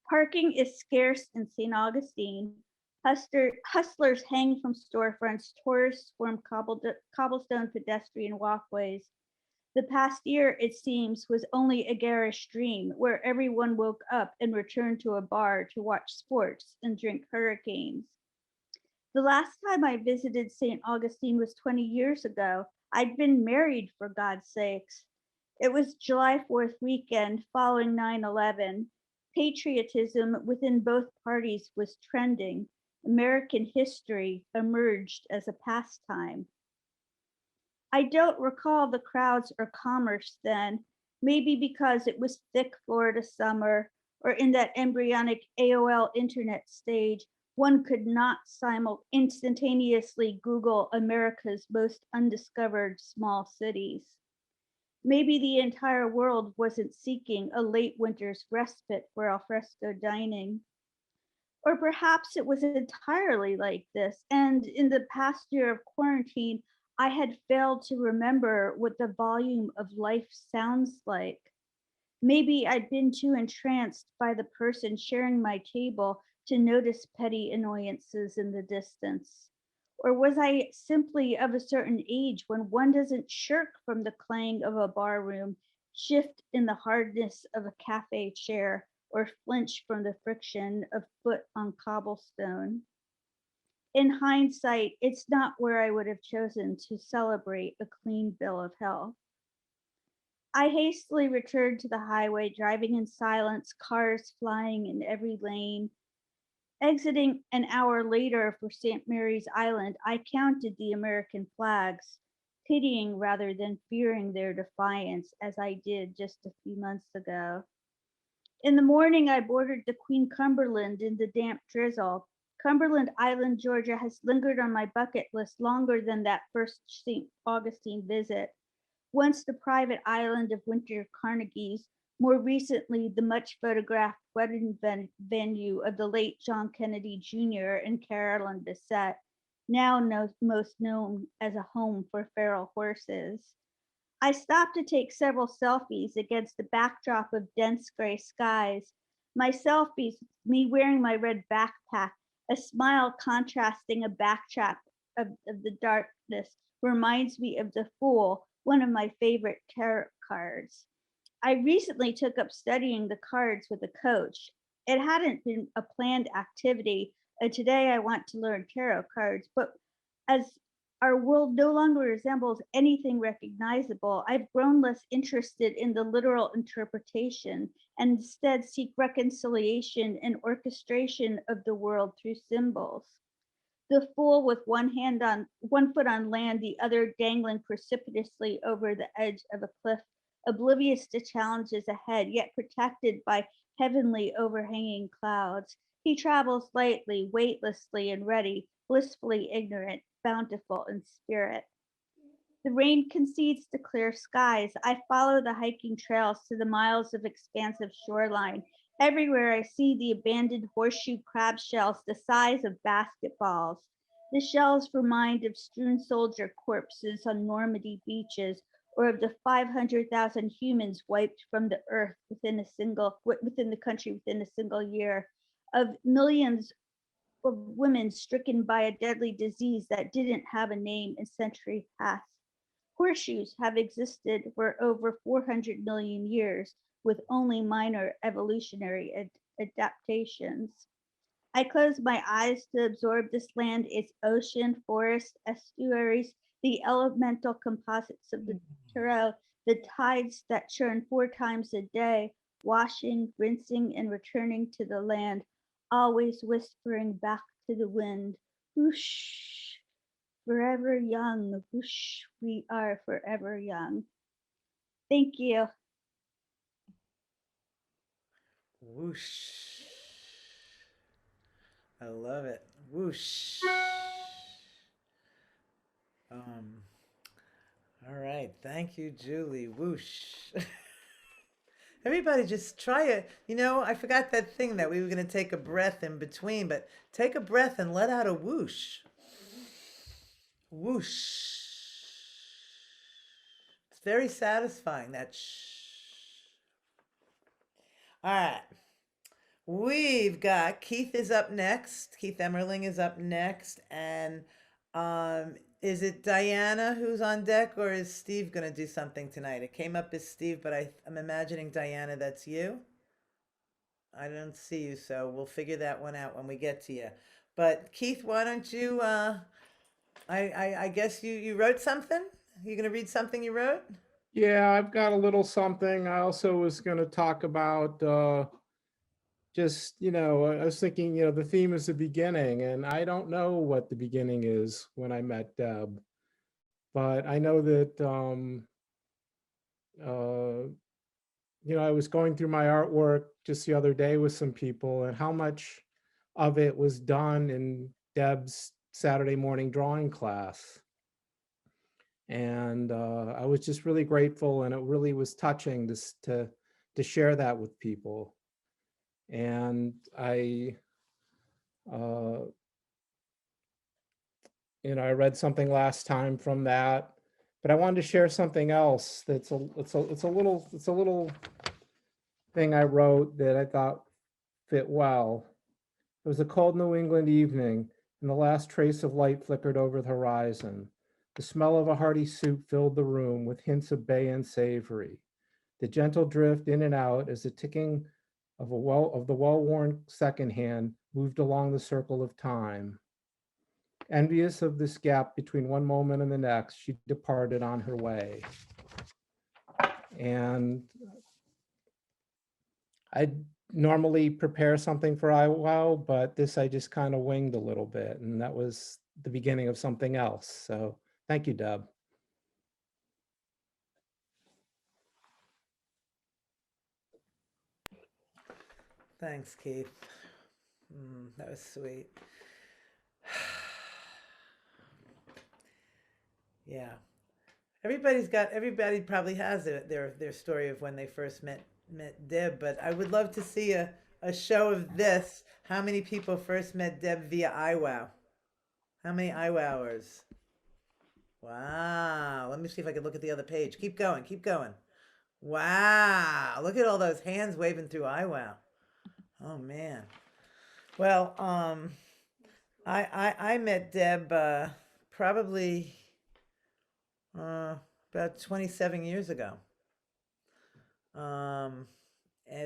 Parking is scarce in St. Augustine. Hustlers hang from storefronts, tourists form cobblestone pedestrian walkways. The past year, it seems, was only a garish dream where everyone woke up and returned to a bar to watch sports and drink hurricanes. The last time I visited St. Augustine was 20 years ago. I'd been married, for God's sakes. It was July 4th weekend following 9/11. Patriotism within both parties was trending. American history emerged as a pastime. I don't recall the crowds or commerce then, maybe because it was thick Florida summer, or in that embryonic AOL internet stage, one could not instantaneously Google America's most undiscovered small cities. Maybe the entire world wasn't seeking a late winter's respite for alfresco dining. Or perhaps it was entirely like this, and in the past year of quarantine, I had failed to remember what the volume of life sounds like. Maybe I'd been too entranced by the person sharing my table to notice petty annoyances in the distance. Or was I simply of a certain age when one doesn't shirk from the clang of a bar room, shift in the hardness of a cafe chair, or flinch from the friction of foot on cobblestone? In hindsight, it's not where I would have chosen to celebrate a clean bill of health. I hastily returned to the highway, driving in silence, cars flying in every lane. Exiting an hour later for St. Mary's Island, I counted the American flags, pitying rather than fearing their defiance, as I did just a few months ago. In the morning, I boarded the Queen Cumberland in the damp drizzle. Cumberland Island, Georgia has lingered on my bucket list longer than that first St. Augustine visit. Once the private island of Winter Carnegies, more recently the much photographed wedding venue of the late John Kennedy Jr. and Carolyn Bessette, now most known as a home for feral horses. I stopped to take several selfies against the backdrop of dense gray skies. My selfies, me wearing my red backpack, a smile contrasting a backdrop of the darkness, reminds me of The Fool, one of my favorite tarot cards. I recently took up studying the cards with a coach. It hadn't been a planned activity, and today I want to learn tarot cards, but as our world no longer resembles anything recognizable, I've grown less interested in the literal interpretation and instead seek reconciliation and orchestration of the world through symbols. The fool with one foot on land, the other dangling precipitously over the edge of a cliff, oblivious to challenges ahead, yet protected by heavenly overhanging clouds. He travels lightly, weightlessly, and ready, blissfully ignorant, bountiful in spirit. The rain concedes to clear skies. I follow the hiking trails to the miles of expansive shoreline. Everywhere I see the abandoned horseshoe crab shells the size of basketballs. The shells remind of strewn soldier corpses on Normandy beaches, or of the 500,000 humans wiped from the earth within the country within a single year, of millions of women stricken by a deadly disease that didn't have a name in centuries past. Horseshoes have existed for over 400 million years with only minor evolutionary adaptations. I close my eyes to absorb this land, its ocean, forests, estuaries, the elemental composites of the terrell, the tides that churn 4 times a day, washing, rinsing, and returning to the land, always whispering back to the wind, whoosh, forever young, whoosh, we are forever young. Thank you. Whoosh. I love it. Whoosh. All right. Thank you, Julie. Whoosh. Everybody just try it. You know, I forgot that thing that we were going to take a breath in between, but take a breath and let out a whoosh. Whoosh. It's very satisfying, that shh. All right. We've got Keith is up next. Keith Emmerling is up next. And is it Diana who's on deck, or is Steve going to do something tonight? It came up as Steve, but I'm imagining Diana, that's you. I don't see you, so we'll figure that one out when we get to you. But Keith, why don't you, I guess you wrote something? You going to read something you wrote? Yeah, I've got a little something. I also was going to talk about just, I was thinking, the theme is the beginning, and I don't know what the beginning is when I met Deb, but I know that, I was going through my artwork just the other day with some people, and how much of it was done in Deb's Saturday morning drawing class. And I was just really grateful, and it really was touching to share that with people. And I read something last time from that, but I wanted to share something else. It's a little thing I wrote that I thought fit well. It was a cold New England evening, and the last trace of light flickered over the horizon. The smell of a hearty soup filled the room with hints of bay and savory. The gentle drift in and out as the ticking of the well-worn second hand moved along the circle of time. Envious of this gap between one moment and the next, she departed on her way. And I normally prepare something for IWOW, but this I just kind of winged a little bit, and that was the beginning of something else. So thank you, Deb. Thanks, Keith. That was sweet. Yeah. Everybody probably has their story of when they first met Deb, but I would love to see a show of this. How many people first met Deb via IWOW? How many IWOWers? Wow. Let me see if I can look at the other page. Keep going, keep going. Wow. Look at all those hands waving through IWOW. Oh man. Well, I met Deb probably about 27 years ago. And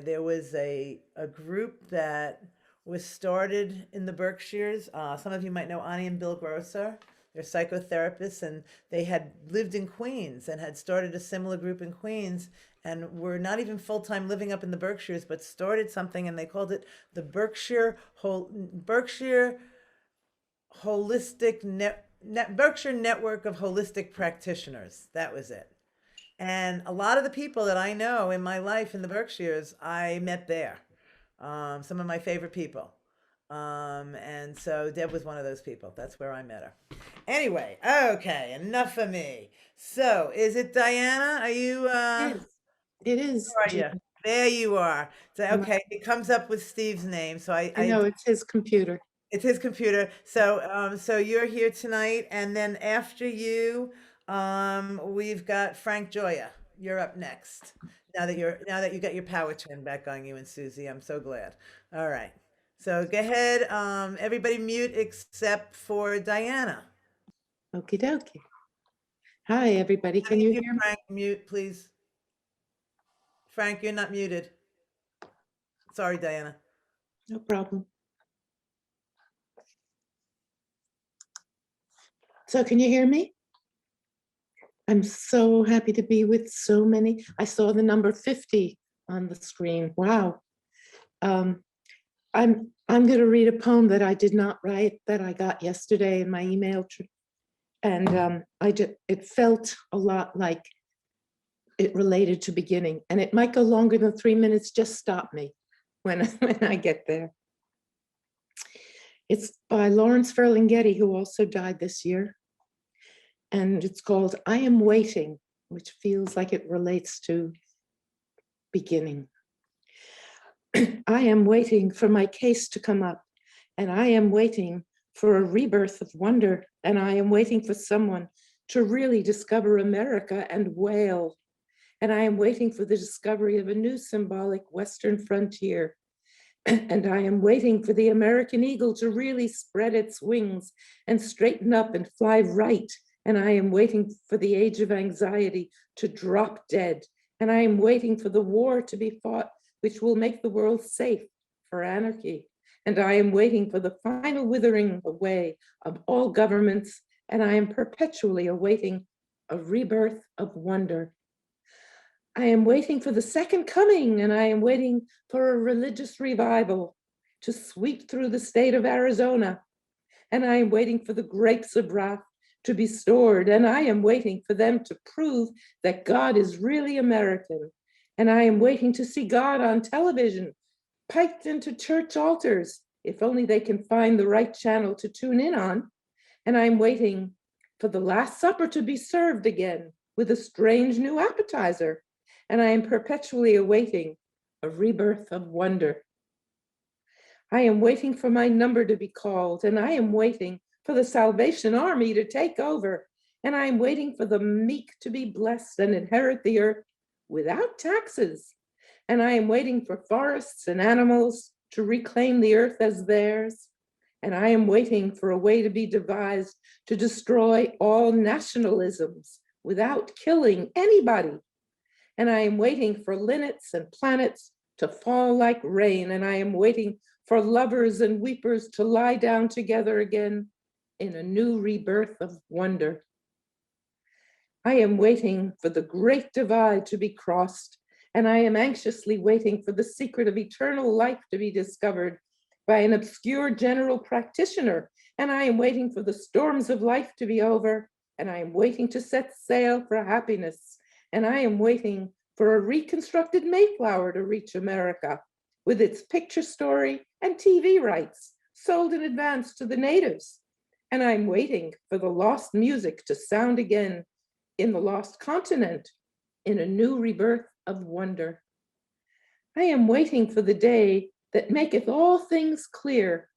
there was a group that was started in the Berkshires. Some of you might know Ani and Bill Grosser. They're psychotherapists, and they had lived in Queens and had started a similar group in Queens, and were not even full-time living up in the Berkshires, but started something, and they called it the Berkshire Holistic Berkshire Network of Holistic Practitioners. That was it. And a lot of the people that I know in my life in the Berkshires, I met there. Some of my favorite people. And so Deb was one of those people. That's where I met her. Anyway, okay, enough of me. So, is it Diana? Are you? It is. Where are you? There you are. So, okay, it comes up with Steve's name. So I know it's his computer. It's his computer. So, so you're here tonight, and then after you, we've got Frank Joya. You're up next. Now that you got your power turn back on you and Susie, I'm so glad. All right. So go ahead. Everybody mute except for Diana. Okie dokie. Hi, everybody. Can you hear me? Frank, mute, please. Frank, you're not muted. Sorry, Diana. No problem. So can you hear me? I'm so happy to be with so many. I saw the number 50 on the screen. Wow. I'm going to read a poem that I did not write that I got yesterday in my email. And it felt a lot like it related to beginning. And it might go longer than 3 minutes. Just stop me when I get there. It's by Lawrence Ferlinghetti, who also died this year. And it's called I Am Waiting, which feels like it relates to beginning. I am waiting for my case to come up, and I am waiting for a rebirth of wonder, and I am waiting for someone to really discover America and wail. And I am waiting for the discovery of a new symbolic Western frontier. And I am waiting for the American eagle to really spread its wings and straighten up and fly right. And I am waiting for the age of anxiety to drop dead. And I am waiting for the war to be fought, which will make the world safe for anarchy. And I am waiting for the final withering away of all governments. And I am perpetually awaiting a rebirth of wonder. I am waiting for the second coming, and I am waiting for a religious revival to sweep through the state of Arizona. And I am waiting for the grapes of wrath to be stored, and I am waiting for them to prove that God is really American. And I am waiting to see God on television, piped into church altars, if only they can find the right channel to tune in on. And I'm waiting for the Last Supper to be served again with a strange new appetizer. And I am perpetually awaiting a rebirth of wonder. I am waiting for my number to be called, and I am waiting for the Salvation Army to take over, and I am waiting for the meek to be blessed and inherit the earth without taxes, and I am waiting for forests and animals to reclaim the earth as theirs, and I am waiting for a way to be devised to destroy all nationalisms without killing anybody. And I am waiting for linnets and planets to fall like rain. And I am waiting for lovers and weepers to lie down together again in a new rebirth of wonder. I am waiting for the great divide to be crossed. And I am anxiously waiting for the secret of eternal life to be discovered by an obscure general practitioner. And I am waiting for the storms of life to be over. And I am waiting to set sail for happiness. And I am waiting for a reconstructed Mayflower to reach America with its picture story and TV rights sold in advance to the natives. And I'm waiting for the lost music to sound again in the lost continent in a new rebirth of wonder. I am waiting for the day that maketh all things clear,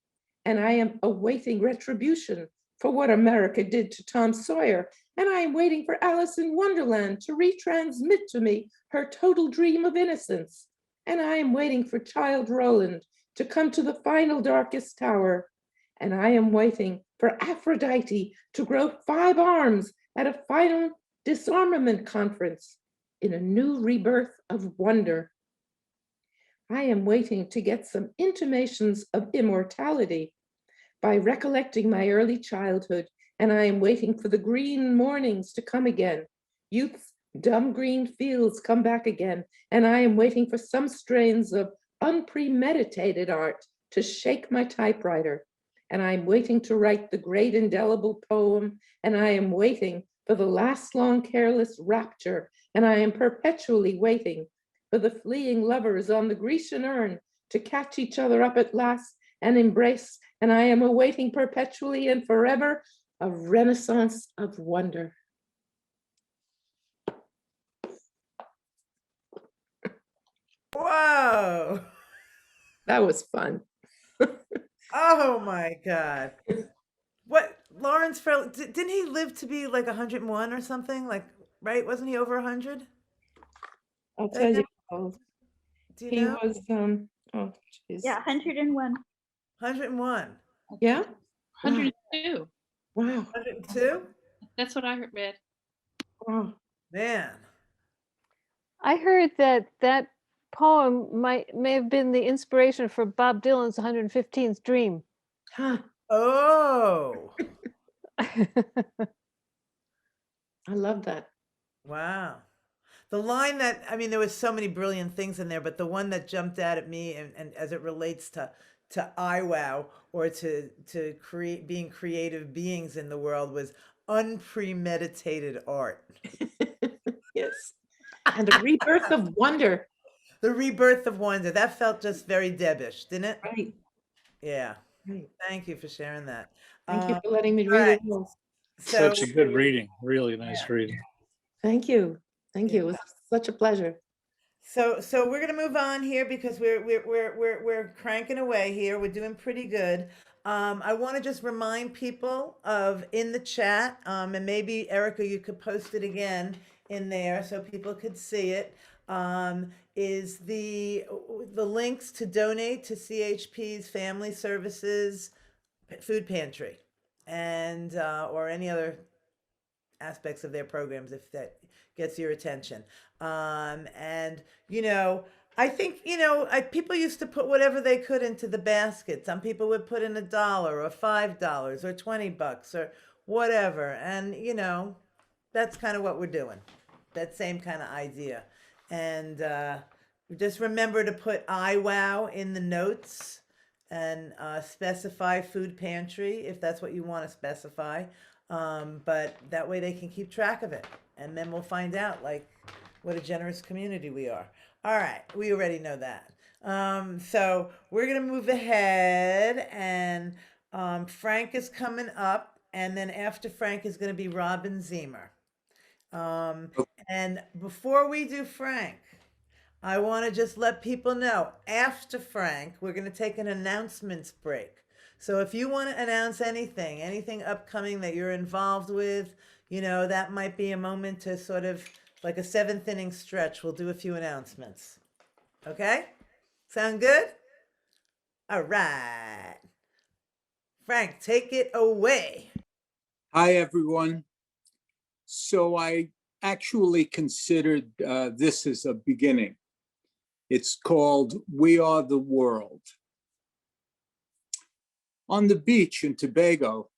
and I am awaiting retribution for what America did to Tom Sawyer. And I am waiting for Alice in Wonderland to retransmit to me her total dream of innocence. And I am waiting for Child Roland to come to the final darkest tower. And I am waiting for Aphrodite to grow 5 arms at a final disarmament conference in a new rebirth of wonder. I am waiting to get some intimations of immortality by recollecting my early childhood, and I am waiting for the green mornings to come again. Youth's dumb green fields come back again, and I am waiting for some strains of unpremeditated art to shake my typewriter. And I am waiting to write the great indelible poem, and I am waiting for the last long careless rapture, and I am perpetually waiting for the fleeing lovers on the Grecian urn to catch each other up at last and embrace, and I am awaiting perpetually and forever a renaissance of wonder. Whoa. That was fun. Oh my God. What, Lawrence Fairley, didn't he live to be like 101 or something? Like, right? Wasn't he over 100? I'll tell you. Do you He know? was, oh, geez. Yeah, 101. 101. Yeah? 102. Wow. 102? That's what I read. Wow. Man. I heard that poem may have been the inspiration for Bob Dylan's 115th Dream. Huh. Oh. I love that. Wow. The line that, I mean, there was so many brilliant things in there, but the one that jumped out at me and as it relates to IWOW or to being creative beings in the world was unpremeditated art. Yes. And a rebirth of wonder. The rebirth of wonder. That felt just very Debish, didn't it? Right. Yeah. Right. Thank you for sharing that. Thank you for letting me all read right. it. So, Such a good reading, really nice reading. Thank you. Thank you. It was such a pleasure. So we're gonna move on here because we're cranking away here. We're doing pretty good. I want to just remind people of in the chat, and maybe Erica, you could post it again in there so people could see it. Is the links to donate to CHP's Family Services Food Pantry, and or any other aspects of their programs if that gets your attention. And I think people used to put whatever they could into the basket. Some people would put in $1 or $5 or $20 or whatever, and that's kind of what we're doing. That same kind of idea, and just remember to put IWOW in the notes and specify food pantry if that's what you want to specify. But that way they can keep track of it, and then we'll find out like what a generous community we are. All right, we already know that. So we're gonna move ahead, and Frank is coming up, and then after Frank is gonna be Robin Zemer. And before we do Frank, I want to just let people know after Frank, we're going to take an announcements break. So if you want to announce anything upcoming that you're involved with, that might be a moment to sort of like a 7th inning stretch. We'll do a few announcements. Okay? Sound good? All right. Frank, take it away. Hi, everyone. So I actually considered this as a beginning. It's called We Are the World. On the beach in Tobago,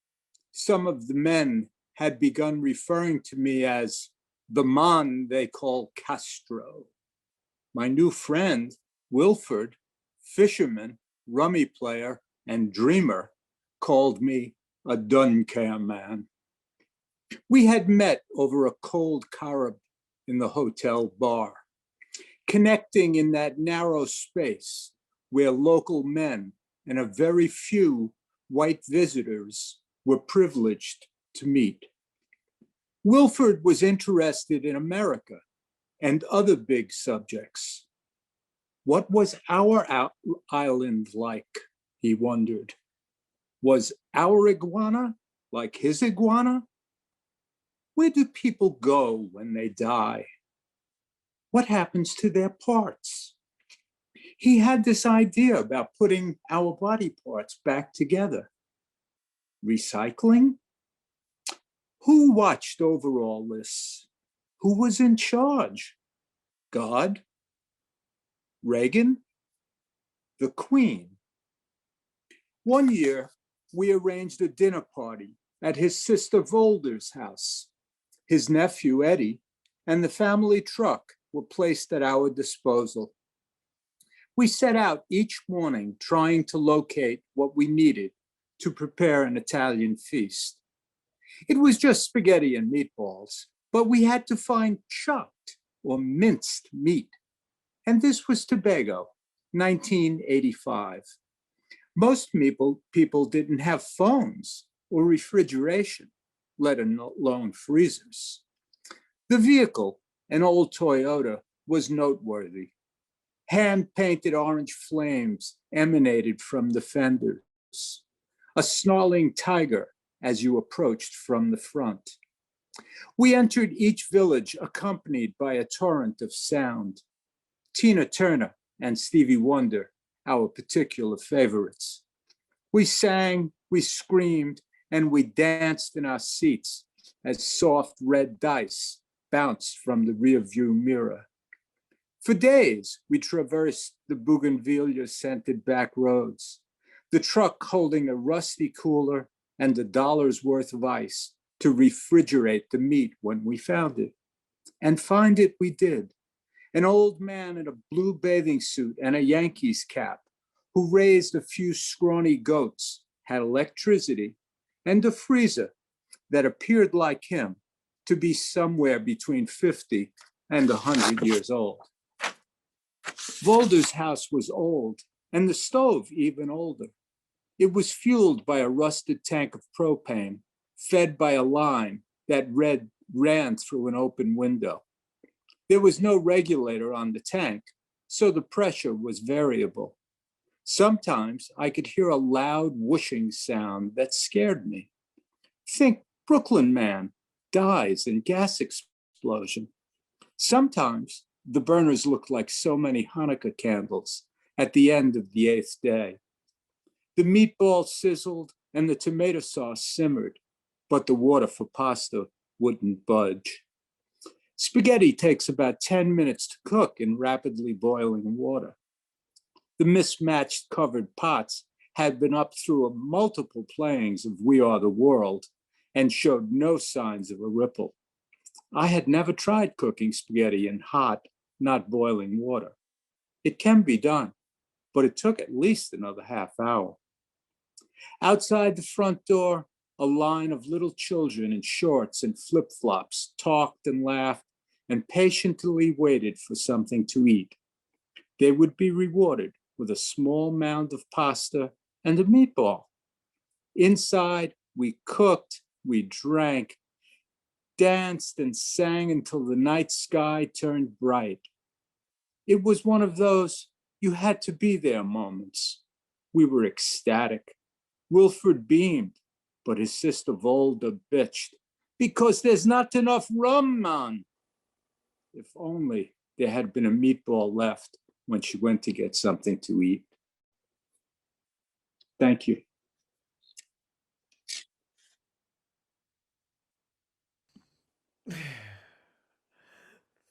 some of the men had begun referring to me as the man they call Castro. My new friend, Wilford, fisherman, rummy player, and dreamer, called me a Duncare man. We had met over a cold carib in the hotel bar, connecting in that narrow space where local men and a very few white visitors were privileged to meet. Wilford was interested in America and other big subjects. What was our island like, he wondered. Was our iguana like his iguana? Where do people go when they die? What happens to their parts? He had this idea about putting our body parts back together. Recycling? Who watched over all this? Who was in charge? God? Reagan? The Queen? One year, we arranged a dinner party at his sister Volder's house. His nephew, Eddie, and the family truck were placed at our disposal. We set out each morning trying to locate what we needed to prepare an Italian feast. It was just spaghetti and meatballs, but we had to find chopped or minced meat. And this was Tobago, 1985. Most people didn't have phones or refrigeration, let alone freezers. The vehicle, an old Toyota, was noteworthy. Hand-painted orange flames emanated from the fenders. A snarling tiger as you approached from the front. We entered each village accompanied by a torrent of sound. Tina Turner and Stevie Wonder, our particular favorites. We sang, we screamed, and we danced in our seats as soft red dice bounced from the rearview mirror. For days, we traversed the bougainvillea-scented back roads, the truck holding a rusty cooler and $1's worth of ice to refrigerate the meat when we found it. And find it we did. An old man in a blue bathing suit and a Yankees cap who raised a few scrawny goats, had electricity, and a freezer that appeared like him to be somewhere between 50 and 100 years old. Volder's house was old, and the stove even older. It was fueled by a rusted tank of propane, fed by a line that ran through an open window. There was no regulator on the tank, so the pressure was variable. Sometimes I could hear a loud whooshing sound that scared me. Think Brooklyn man dies in gas explosion. Sometimes the burners looked like so many Hanukkah candles at the end of the 8th day. The meatballs sizzled and the tomato sauce simmered, but the water for pasta wouldn't budge. Spaghetti takes about 10 minutes to cook in rapidly boiling water. The mismatched covered pots had been up through multiple playings of We Are the World and showed no signs of a ripple. I had never tried cooking spaghetti in hot, not boiling water. It can be done, but it took at least another half hour. Outside the front door, a line of little children in shorts and flip-flops talked and laughed and patiently waited for something to eat. They would be rewarded with a small mound of pasta and a meatball. Inside, we cooked, we drank, danced and sang until the night sky turned bright. It was one of those you had to be there moments. We were ecstatic. Wilfred beamed, but his sister Volda bitched, because there's not enough rum, man. If only there had been a meatball left when she went to get something to eat. Thank you.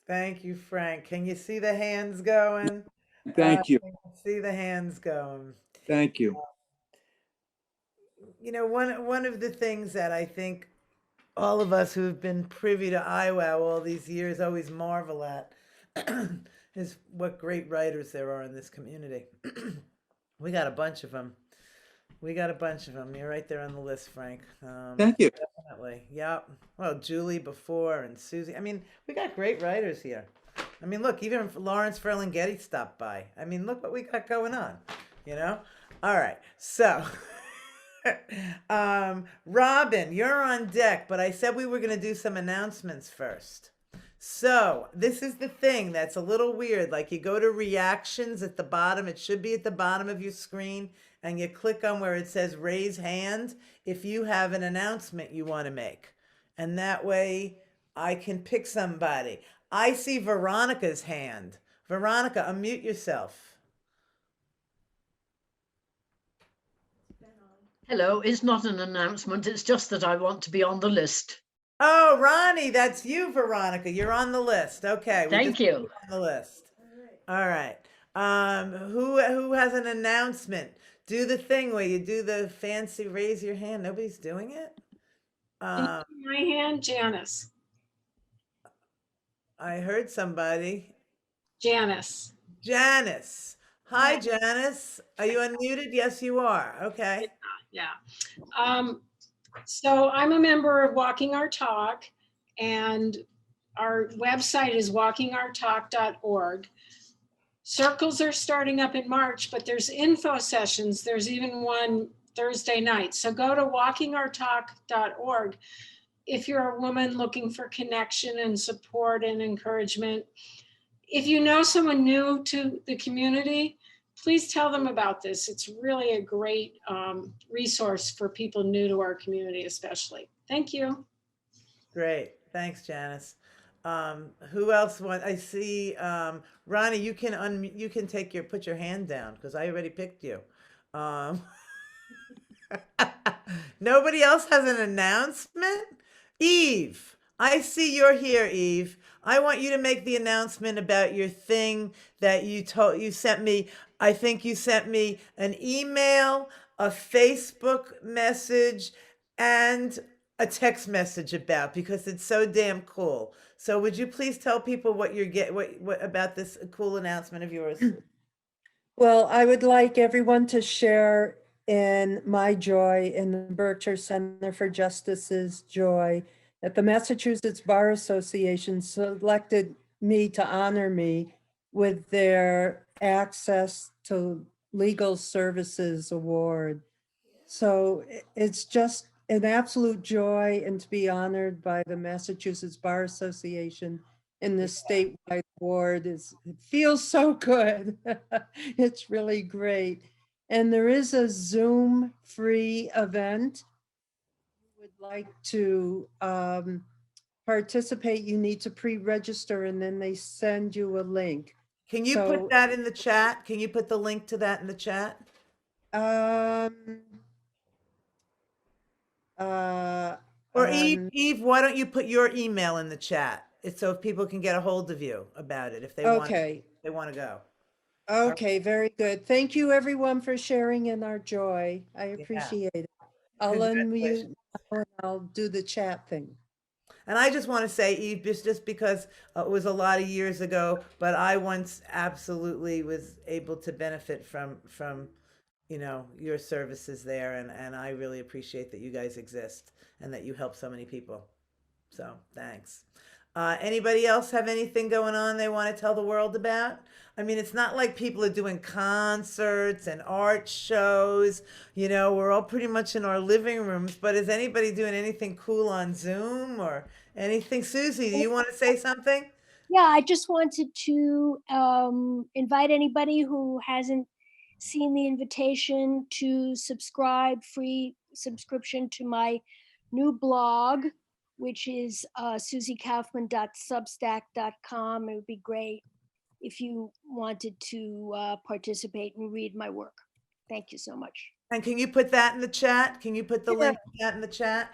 Thank you, Frank. Can you see the hands going? Thank you. I can see the hands going. Thank you. You know, one of the things that I think all of us who have been privy to IWOW all these years always marvel at is what great writers there are in this community. We got a bunch of them. We got a bunch of them. You're right there on the list, Frank. Thank you. Definitely. Yep. Well, Julie before and Susie. I mean, we got great writers here. I mean, look, even Lawrence Ferlinghetti stopped by. I mean, look what we got going on, you know? All right. So, Robin, you're on deck, but I said we were going to do some announcements first. So this is the thing that's a little weird. Like you go to reactions at the bottom. It should be at the bottom of your screen. And you click on where it says raise hand if you have an announcement you want to make. And that way I can pick somebody. I see Veronica's hand. Veronica, unmute yourself. Hello, it's not an announcement. It's just that I want to be on the list. Oh, Ronnie, that's you, Veronica. You're on the list. Okay. Thank you. On the list. All right. Who has an announcement? Do the thing where you do the fancy raise your hand. Nobody's doing it. My hand, Janice. I heard somebody. Janice. Janice. Hi, Janice. Are you unmuted? Yes, you are. Okay. Yeah. So I'm a member of Walking Our Talk, and our website is walkingourtalk.org. Circles are starting up in March, but there's info sessions. There's even one Thursday night. So go to walkingourtalk.org if you're a woman looking for connection and support and encouragement. If you know someone new to the community, please tell them about this. It's really a great resource for people new to our community, especially. Thank you. Great. Thanks, Janice. Who else wants? I see Ronnie, you can put your hand down because I already picked you. Nobody else has an announcement? Eve, I see you're here, Eve. I want you to make the announcement about your thing that you sent me. I think you sent me an email, a Facebook message, and a text message about, because it's so damn cool. So would you please tell people what what about this cool announcement of yours? Well, I would like everyone to share in my joy, in the Berkshire Center for Justice's joy, that the Massachusetts Bar Association selected me to honor me with their Access to Legal Services Award. So it's just an absolute joy, and to be honored by the Massachusetts Bar Association in this statewide award it feels so good. It's really great. And there is a Zoom free event. Would like to participate, you need to pre-register and then they send you a link. Can you So, put that in the chat? Can you put the link to that in the chat? Or Or Eve, why don't you put your email in the chat? It's so if people can get a hold of you about it if they want. Okay. They want to go. Okay, very good. Thank you everyone for sharing in our joy. I appreciate it. I'll unmute now and I'll do the chat thing. And I just want to say, Eve, just because it was a lot of years ago, but I once absolutely was able to benefit from your services there, and I really appreciate that you guys exist and that you help so many people. So thanks. Anybody else have anything going on they want to tell the world about? I mean, it's not like people are doing concerts and art shows. We're all pretty much in our living rooms, but is anybody doing anything cool on Zoom or anything? Susie, do you want to say something? Yeah, I just wanted to invite anybody who hasn't seen the invitation to free subscription to my new blog, which is susiekaufman.substack.com. It would be great if you wanted to participate and read my work. Thank you so much. And can you put that in the chat? Can you put the link to that in the chat?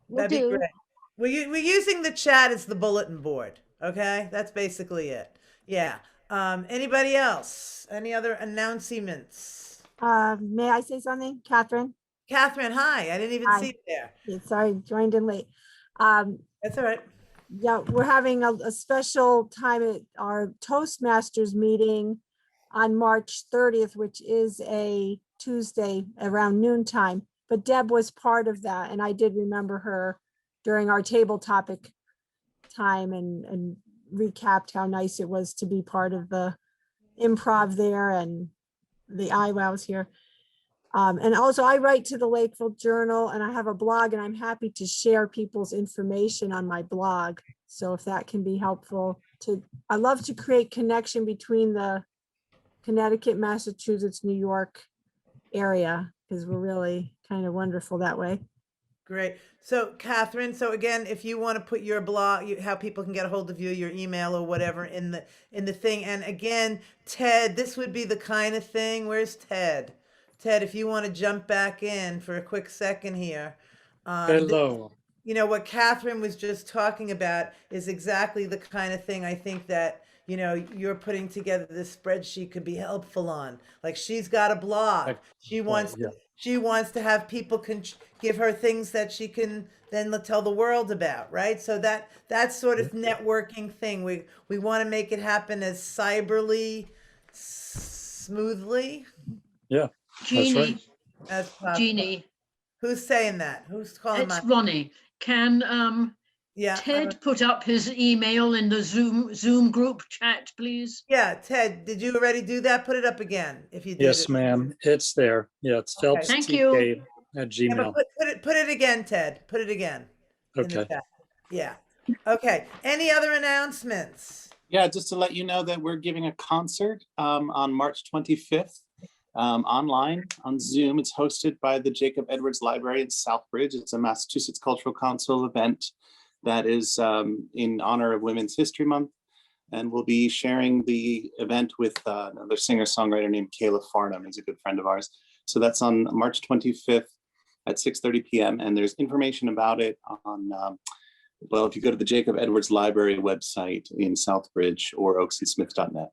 That'd be great. We're using the chat as the bulletin board. Okay, that's basically it. Yeah. Anybody else? Any other announcements? May I say something, Catherine? Catherine, hi. I didn't even see you there. Yeah, sorry, joined in late. That's all right. Yeah, we're having a special time at our Toastmasters meeting on March 30th, which is a Tuesday around noontime. But Deb was part of that, and I did remember her during our table topic time and recapped how nice it was to be part of the improv there and the IWOWs here. And also I write to the Lakeville Journal and I have a blog and I'm happy to share people's information on my blog. So if that can be helpful I love to create connection between the Connecticut, Massachusetts, New York area because we're really kind of wonderful that way. Great. So Catherine, so again, if you want to put your blog, how people can get a hold of you, your email or whatever in the thing. And again, Ted, this would be the kind of thing. Where's Ted? Ted, if you want to jump back in for a quick second here. Hello. What Catherine was just talking about is exactly the kind of thing I think that, you're putting together this spreadsheet could be helpful on. Like she's got a blog. She wants to have people give her things that she can then tell the world about, right? So that sort of networking thing. We want to make it happen as cyberly smoothly. Yeah. Jeannie, As possible. Jeannie. Who's saying that? Who's calling? It's Ronnie. Can Ted put up his email in the Zoom group chat, please? Yeah, Ted, did you already do that? Put it up again if you did. Yes, ma'am. It's there. Yeah, it's Phelps Thank you. at Gmail. Yeah, but put it again, Ted. Put it again. In the Okay. chat. Yeah. Okay. Any other announcements? Yeah, just to let you know that we're giving a concert on March 25th online on Zoom. It's hosted by the Jacob Edwards Library in Southbridge. It's a Massachusetts Cultural Council event that is in honor of Women's History Month. And we'll be sharing the event with another singer-songwriter named Kayla Farnham. He's a good friend of ours. So that's on March 25th at 6:30 p.m. And there's information about it on, if you go to the Jacob Edwards Library website in Southbridge or oaksandsmith.net.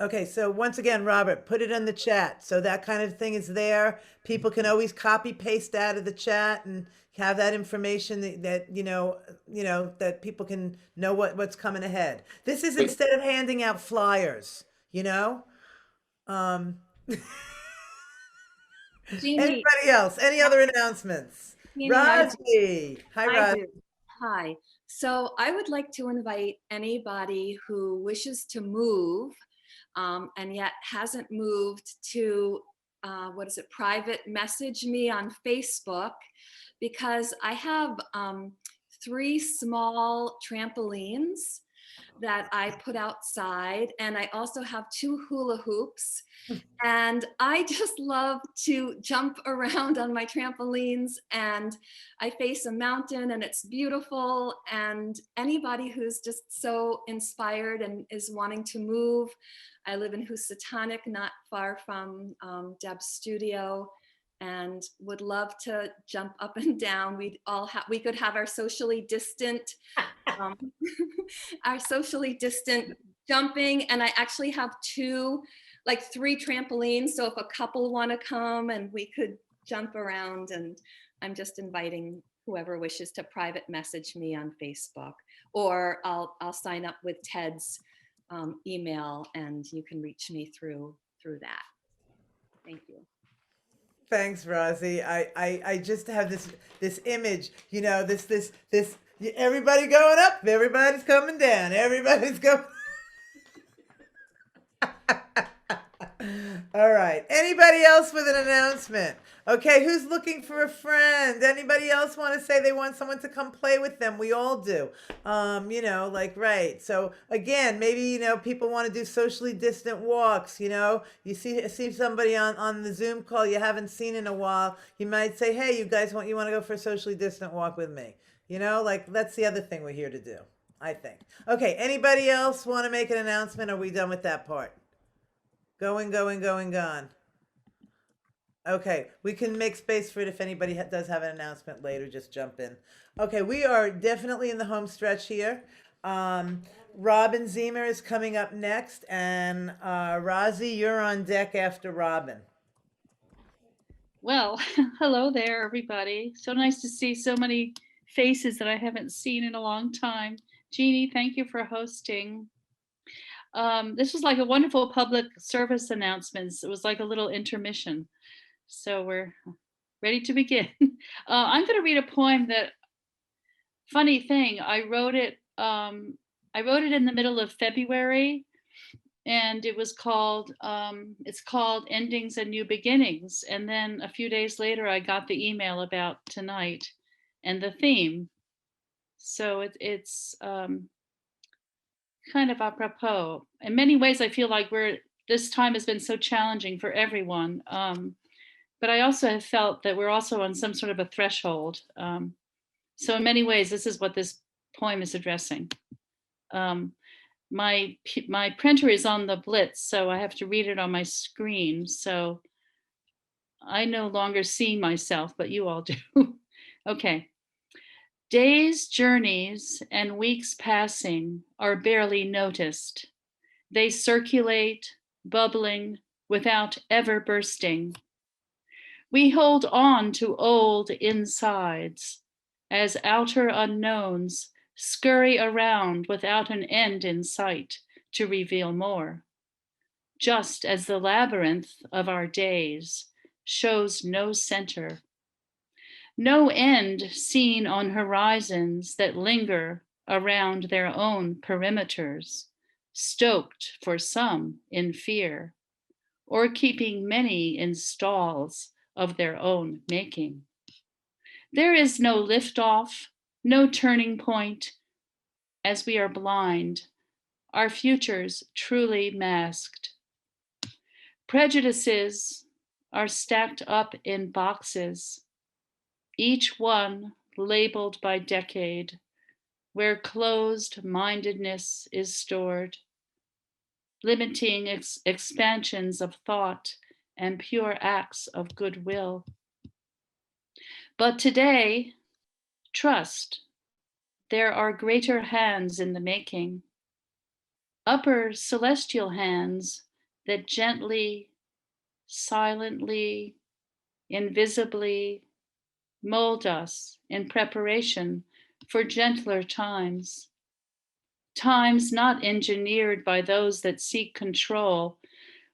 Okay, so once again, Robert, put it in the chat. So that kind of thing is there. People can always copy paste out of the chat and have that information that that people can know what's coming ahead. This is instead of handing out flyers, Anybody else? Any other announcements? Raji. Hi, Raji. Hi. So I would like to invite anybody who wishes to move and yet hasn't moved to, private message me on Facebook, because I have 3 small trampolines that I put outside. And I also have 2 hula hoops. And I just love to jump around on my trampolines, and I face a mountain and it's beautiful. And anybody who's just so inspired and is wanting to move, I live in Housatonic, not far from Deb's studio, and would love to jump up and down. We could have our socially distant our socially distant jumping. And I actually have 3 trampolines. So if a couple want to come, and we could jump around, and I'm just inviting whoever wishes to private message me on Facebook, or I'll sign up with Ted's email, and you can reach me through that. Thank you. Thanks, Rosie. I just have this image, you know, this everybody going up, everybody's coming down, everybody's going. All right. Anybody else with an announcement? Okay, who's looking for a friend? Anybody else want to say they want someone to come play with them? We all do. You know, like, right. So again, maybe, you know, people want to do socially distant walks, you know. You see somebody on the Zoom call you haven't seen in a while. You might say, hey, you want to go for a socially distant walk with me? You know, like, that's the other thing we're here to do, I think. Okay, anybody else want to make an announcement? Are we done with that part? Going, gone. Okay, we can make space for it if anybody does have an announcement later, just jump in. Okay, we are definitely in the home stretch here. Robin Zemer is coming up next, and Rosie, you're on deck after Robin. Well, hello there, everybody. So nice to see so many faces that I haven't seen in a long time. Jeannie, thank you for hosting. This was like a wonderful public service announcements. It was like a little intermission. So we're ready to begin. I'm going to read a poem that, funny thing, I wrote it in the middle of February, and it was called, it's called Endings and New Beginnings. And then a few days later, I got the email about tonight and the theme. So it's kind of apropos. In many ways, I feel like this time has been so challenging for everyone. But I also have felt that we're also on some sort of a threshold. So in many ways, this is what this poem is addressing. My printer is on the Blitz, so I have to read it on my screen. So I no longer see myself, but you all do. Okay. Days, journeys, and weeks passing are barely noticed. They circulate, bubbling, without ever bursting. We hold on to old insides as outer unknowns scurry around without an end in sight to reveal more, just as the labyrinth of our days shows no center. No end seen on horizons that linger around their own perimeters, stoked for some in fear, or keeping many in stalls of their own making. There is no liftoff, no turning point, as we are blind, our futures truly masked. Prejudices are stacked up in boxes, each one labeled by decade, where closed-mindedness is stored, limiting expansions of thought and pure acts of goodwill. But today, trust, there are greater hands in the making, upper celestial hands that gently, silently, invisibly mold us in preparation for gentler times. Times not engineered by those that seek control,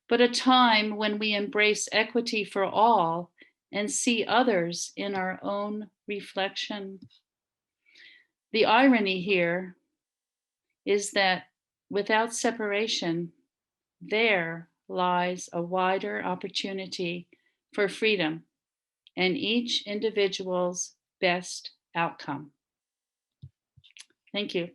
but a time when we embrace equity for all and see others in our own reflection. The irony here is that without separation, there lies a wider opportunity for freedom and each individual's best outcome. Thank you.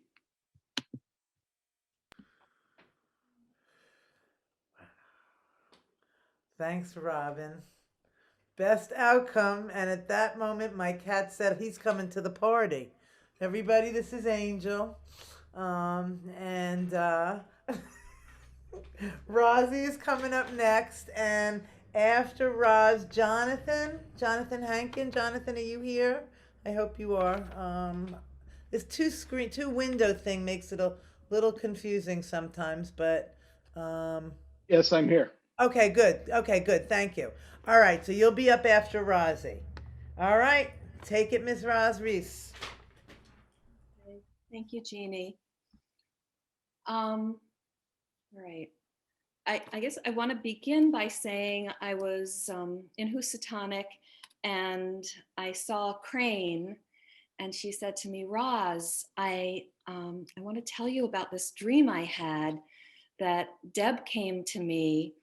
Thanks, Robin. Best outcome. And at that moment, my cat said he's coming to the party. Everybody, this is Angel. And Rosie is coming up next. And after Roz, Jonathan. Jonathan Hankin. Jonathan, are you here? I hope you are. This two window thing makes it a little confusing sometimes, but Yes, I'm here. okay, good. Okay, good. Thank you. All right, so you'll be up after Rosie. All right, take it, Miss Roz Reese. Thank you, Jeannie. All right. I guess I want to begin by saying I was in Housatonic and I saw Crane, and she said to me, Roz, I want to tell you about this dream I had that Deb came to me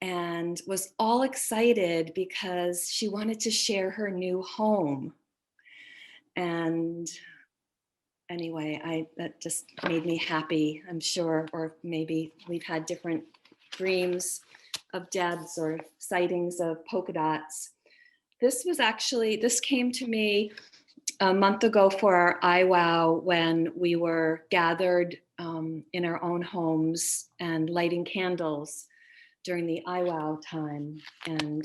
and was all excited because she wanted to share her new home. And anyway, that just made me happy, I'm sure, or maybe we've had different dreams of Deb's or sightings of polka dots. This came to me a month ago for our IWOW when we were gathered in our own homes and lighting candles during the IWOW time, and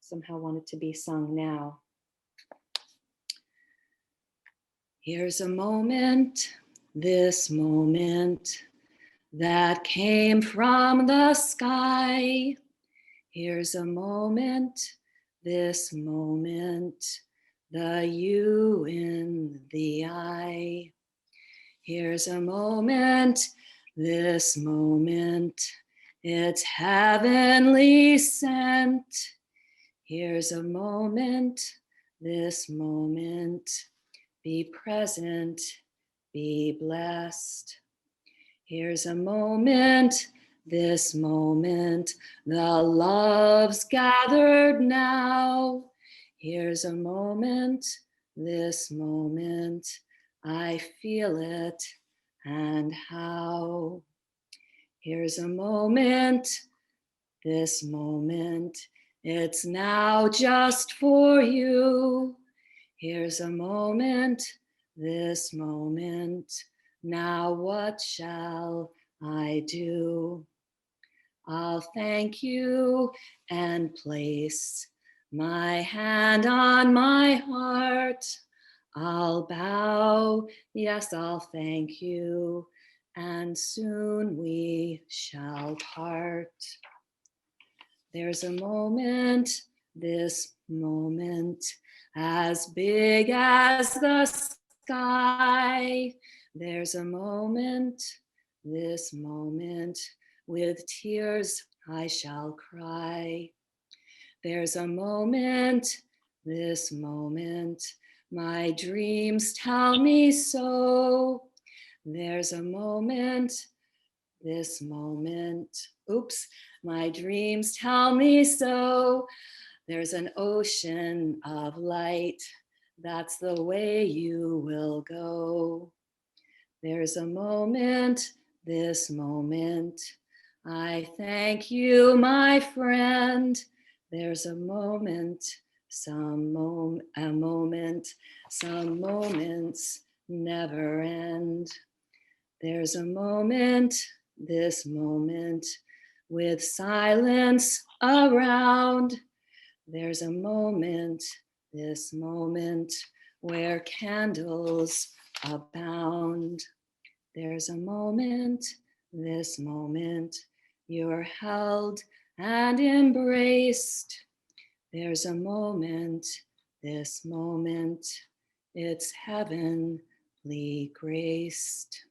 somehow wanted to be sung now. Here's a moment, this moment that came from the sky. Here's a moment, this moment, the you in the eye. Here's a moment, this moment, it's heavenly sent. Here's a moment, this moment, be present, be blessed. Here's a moment, this moment, the love's gathered now. Here's a moment, this moment, I feel it and how. Here's a moment, this moment, it's now just for you. Here's a moment, this moment, now what shall I do? I'll thank you and place my hand on my heart. I'll bow, yes, I'll thank you, and soon we shall part. There's a moment, this moment, as big as the sky. There's a moment, this moment, with tears I shall cry. There's a moment, this moment, my dreams tell me so. There's a moment, this moment, oops, my dreams tell me so. There's an ocean of light, that's the way you will go. There's a moment, this moment, I thank you, my friend. There's a moment, some moments never end. There's a moment, this moment, with silence around. There's a moment, this moment, where candles abound. There's a moment, this moment, you're held and embraced. There's a moment, this moment, it's heavenly graced.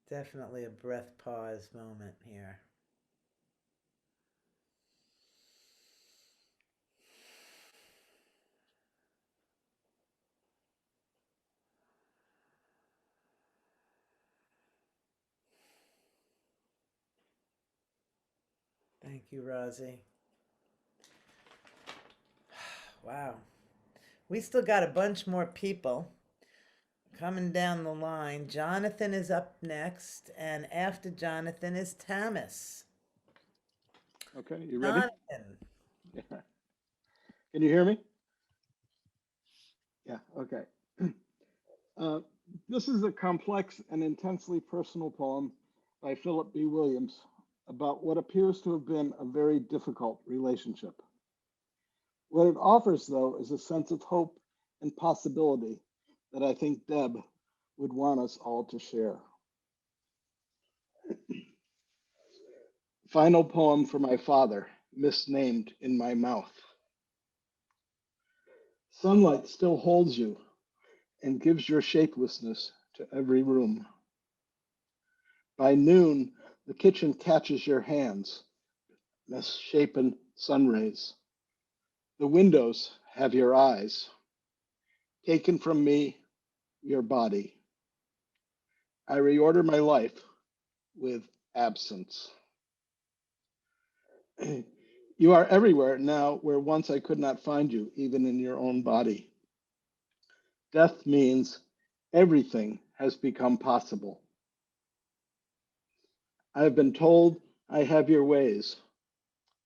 Definitely a breath pause moment here. Thank you, Rosie. Wow. We still got a bunch more people coming down the line. Jonathan is up next, and after Jonathan is Tamis. Okay, you ready? Jonathan. Yeah. Can you hear me? Yeah, okay. This is a complex and intensely personal poem by Philip B. Williams about what appears to have been a very difficult relationship. What it offers, though, is a sense of hope and possibility that I think Deb would want us all to share. Final poem for my father, misnamed in my mouth. Sunlight still holds you and gives your shapelessness to every room. By noon, the kitchen catches your hands, misshapen sun rays. The windows have your eyes, taken from me, your body. I reorder my life with absence. You are everywhere now where once I could not find you, even in your own body. Death means everything has become possible. I have been told I have your ways.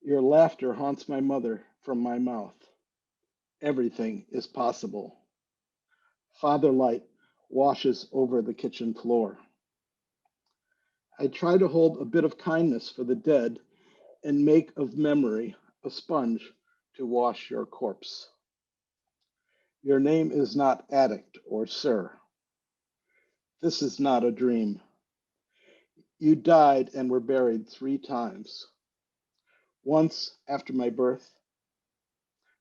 Your laughter haunts my mother from my mouth. Everything is possible. Father light washes over the kitchen floor. I try to hold a bit of kindness for the dead and make of memory a sponge to wash your corpse. Your name is not addict or sir. This is not a dream. You died and were buried 3 times. Once after my birth,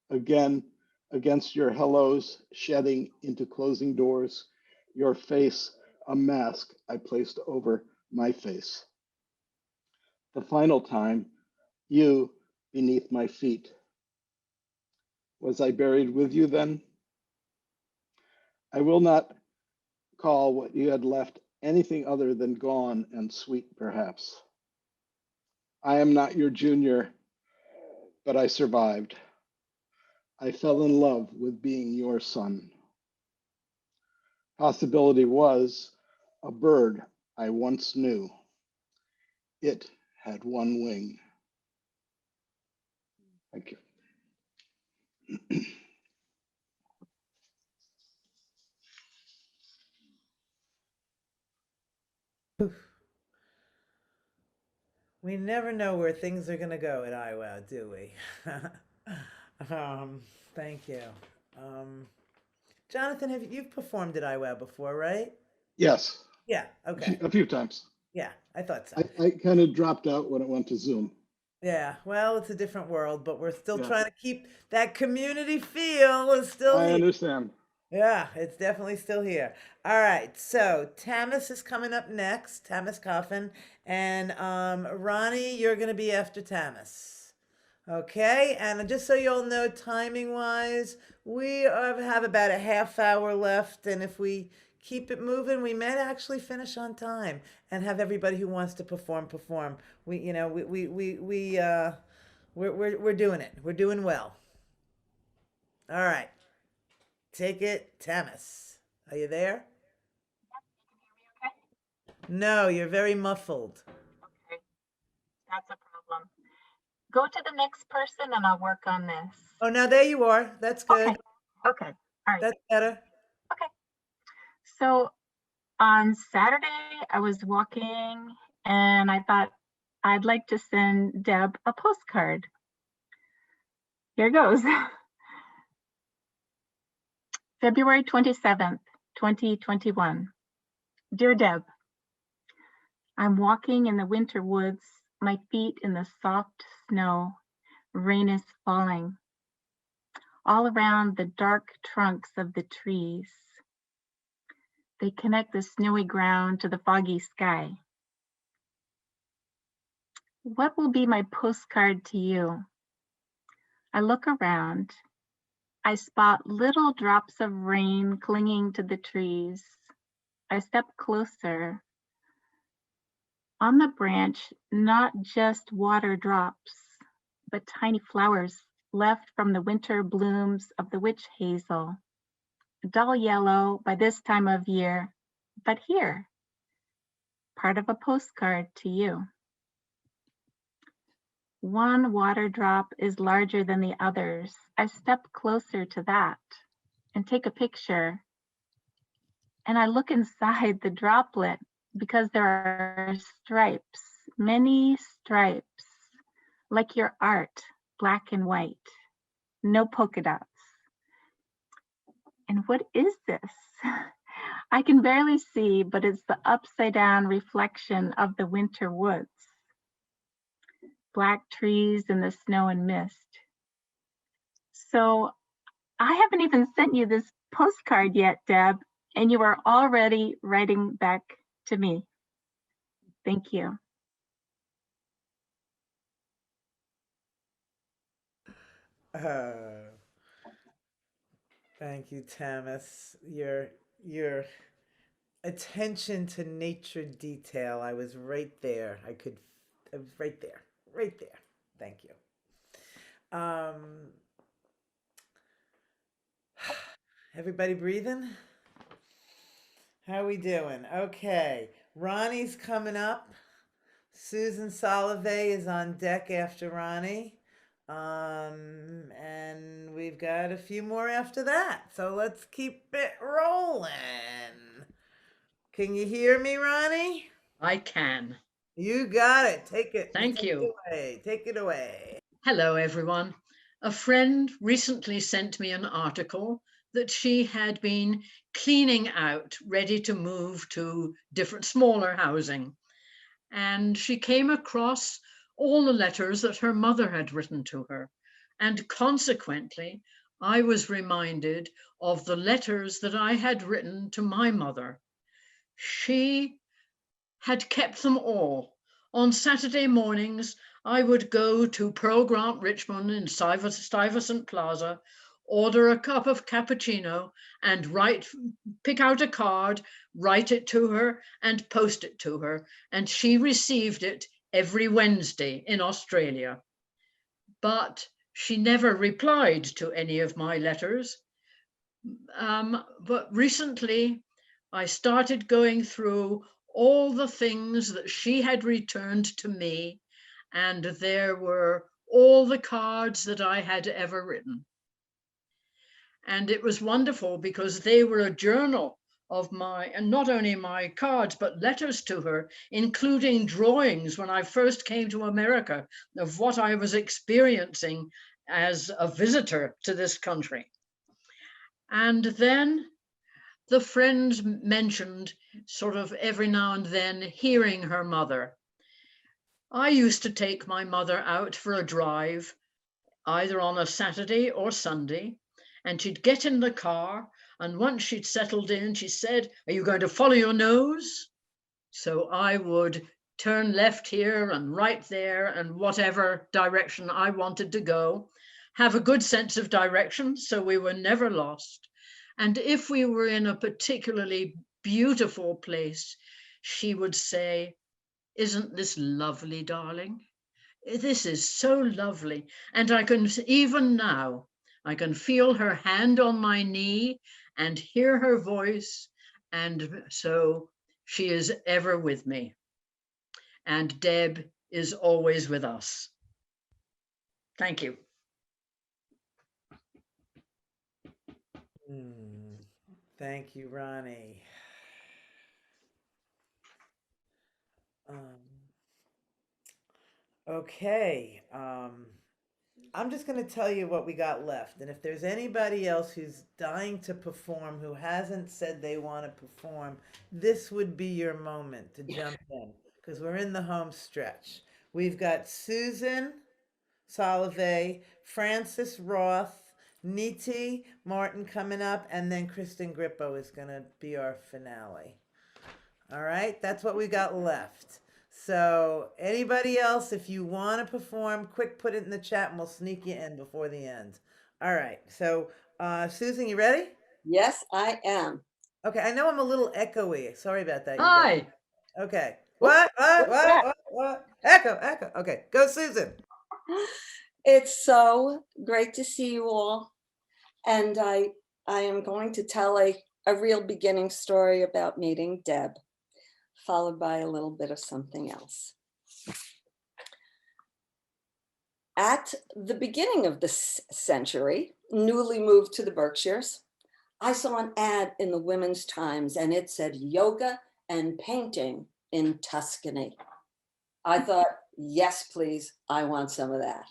again against your hellos shedding into closing doors, your face a mask I placed over my face. The final time, you beneath my feet. Was I buried with you then? I will not call what you had left anything other than gone and sweet, perhaps. I am not your junior, but I survived. I fell in love with being your son. Possibility was a bird I once knew. It had 1 wing. Thank you. We never know where things are going to go at IWOW, do we? Thank you. Jonathan, you've performed at IWOW before, right? Yes. Yeah, okay. A few times. Yeah, I thought so. I kind of dropped out when it went to Zoom. Yeah, well, it's a different world, but we're still Yeah. trying to keep that community feel is still I here. understand. Yeah, it's definitely still here. All right, so Tamis is coming up next, Tamis Coffin, and Ronnie, you're going to be after Tamis. Okay, and just so you all know, timing-wise, we have about a half hour left, and if we keep it moving, we might actually finish on time and have everybody who wants to perform. We're doing it. We're doing well. All right. Take it, Tamis. Are you there? No, you're very muffled. Okay, that's a problem. Go to the next person and I'll work on this. Oh, now there you are. That's good. Okay, all right. That's better. Okay. So on Saturday, I was walking and I thought I'd like to send Deb a postcard. Here goes. February 27th, 2021. Dear Deb, I'm walking in the winter woods, my feet in the soft snow. Rain is falling. All around the dark trunks of the trees. They connect the snowy ground to the foggy sky. What will be my postcard to you? I look around. I spot little drops of rain clinging to the trees. I step closer. On the branch, not just water drops, but tiny flowers left from the winter blooms of the witch hazel, dull yellow by this time of year, but here, part of a postcard to you. One water drop is larger than the others. I step closer to that and take a picture, and I look inside the droplet because there are stripes, many stripes, like your art, black and white, no polka dots. And what is this? I can barely see, but it's the upside down reflection of the winter woods. Black trees in the snow and mist. So I haven't even sent you this postcard yet, Deb, and you are already writing back to me. Thank you. Thank you, Tamis. Your attention to nature detail. I was right there. I was right there. Right there. Thank you. Everybody breathing? How are we doing? Okay. Ronnie's coming up. Susan Salovey is on deck after Ronnie. And we've got a few more after that. So let's keep it rolling. Can you hear me, Ronnie? I can. You got it. Take it. Thank you. Take it away. Hello, everyone. A friend recently sent me an article that she had been cleaning out, ready to move to different smaller housing. And she came across all the letters that her mother had written to her. And consequently, I was reminded of the letters that I had written to my mother. She had kept them all. On Saturday mornings, I would go to Pearl Grant Richmond in Stuyvesant Plaza, order a cup of cappuccino and pick out a card, write it to her and post it to her. And she received it every Wednesday in Australia. But she never replied to any of my letters. But recently I started going through all the things that she had returned to me, and there were all the cards that I had ever written. And it was wonderful because they were a journal of and not only my cards, but letters to her, including drawings when I first came to America of what I was experiencing as a visitor to this country. And then the friends mentioned sort of every now and then hearing her mother. I used to take my mother out for a drive, either on a Saturday or Sunday, and she'd get in the car, and once she'd settled in, she said, "Are you going to follow your nose?" So I would turn left here and right there and whatever direction I wanted to go, have a good sense of direction so we were never lost. And if we were in a particularly beautiful place, she would say, "Isn't this lovely, darling? This is so lovely." And I can, even now, I can feel her hand on my knee and hear her voice. And so she is ever with me. And Deb is always with us. Thank you. Thank you, Ronnie. Okay. I'm just going to tell you what we got left. And if there's anybody else who's dying to perform, who hasn't said they want to perform, this would be your moment to jump in, because we're in the home stretch. We've got Susan Salovey, Francis Roth, Niti Martin coming up, and then Kristen Grippo is going to be our finale. All right, that's what we got left. So anybody else, if you want to perform, quick, put it in the chat and we'll sneak you in before the end. All right, so Susan, you ready? Yes, I am. Okay, I know I'm a little echoey. Sorry about that. Hi. Okay. What? Echo. Okay, go Susan. It's so great to see you all. And I am going to tell a real beginning story about meeting Deb, followed by a little bit of something else. At the beginning of this century, newly moved to the Berkshires, I saw an ad in the Women's Times and it said yoga and painting in Tuscany. I thought, yes, please, I want some of that.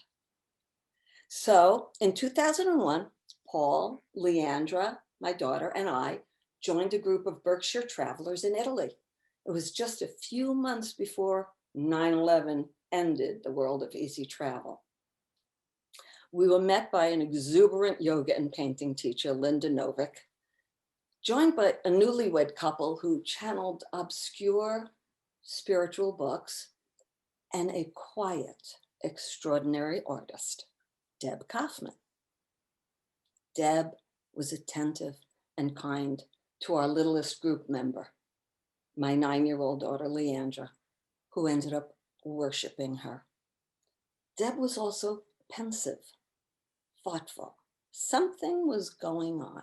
So in 2001, Paul, Leandra, my daughter, and I joined a group of Berkshire travelers in Italy. It was just a few months before 9/11 ended the world of easy travel. We were met by an exuberant yoga and painting teacher, Linda Novick, joined by a newlywed couple who channeled obscure spiritual books, and a quiet, extraordinary artist, Deb Kaufman. Deb was attentive and kind to our littlest group member, my 9-year-old daughter, Leandra, who ended up worshiping her. Deb was also pensive, thoughtful. Something was going on.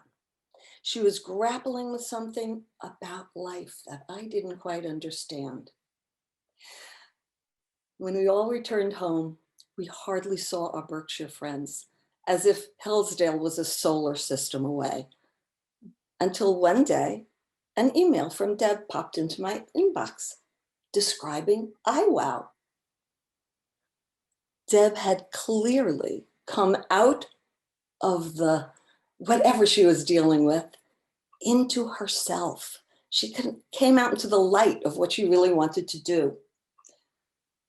She was grappling with something about life that I didn't quite understand. When we all returned home, we hardly saw our Berkshire friends, as if Hillsdale was a solar system away. Until one day, an email from Deb popped into my inbox describing IWOW. Deb had clearly come out of the whatever she was dealing with into herself. She came out into the light of what she really wanted to do.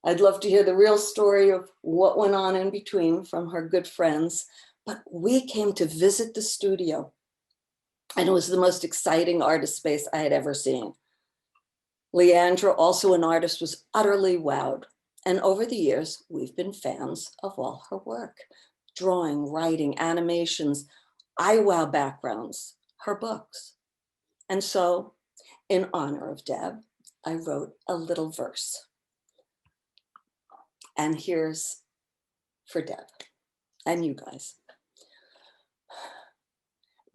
I'd love to hear the real story of what went on in between from her good friends, but we came to visit the studio, and it was the most exciting artist space I had ever seen. Leandra, also an artist, was utterly wowed. And over the years, we've been fans of all her work, drawing, writing, animations, IWOW backgrounds, her books. And so, in honor of Deb, I wrote a little verse. And here's for Deb and you guys.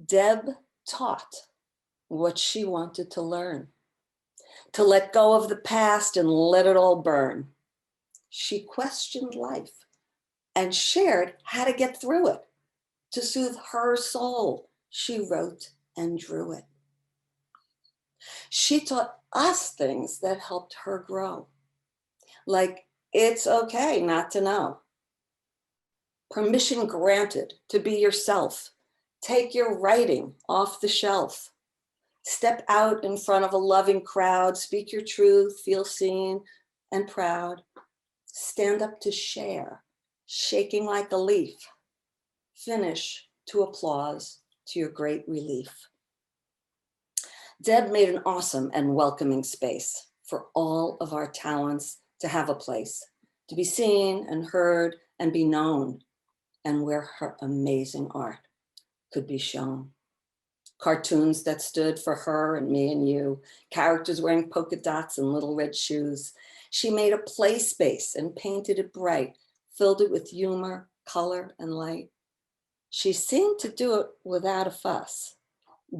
Deb taught what she wanted to learn, to let go of the past and let it all burn. She questioned life and shared how to get through it. To soothe her soul, she wrote and drew it. She taught us things that helped her grow, like it's okay not to know. Permission granted to be yourself. Take your writing off the shelf. Step out in front of a loving crowd. Speak your truth. Feel seen and proud. Stand up to share, shaking like a leaf. Finish to applause to your great relief. Deb made an awesome and welcoming space for all of our talents to have a place, to be seen and heard and be known, and where her amazing art could be shown. Cartoons that stood for her and me and you, characters wearing polka dots and little red shoes. She made a play space and painted it bright, filled it with humor, color, and light. She seemed to do it without a fuss,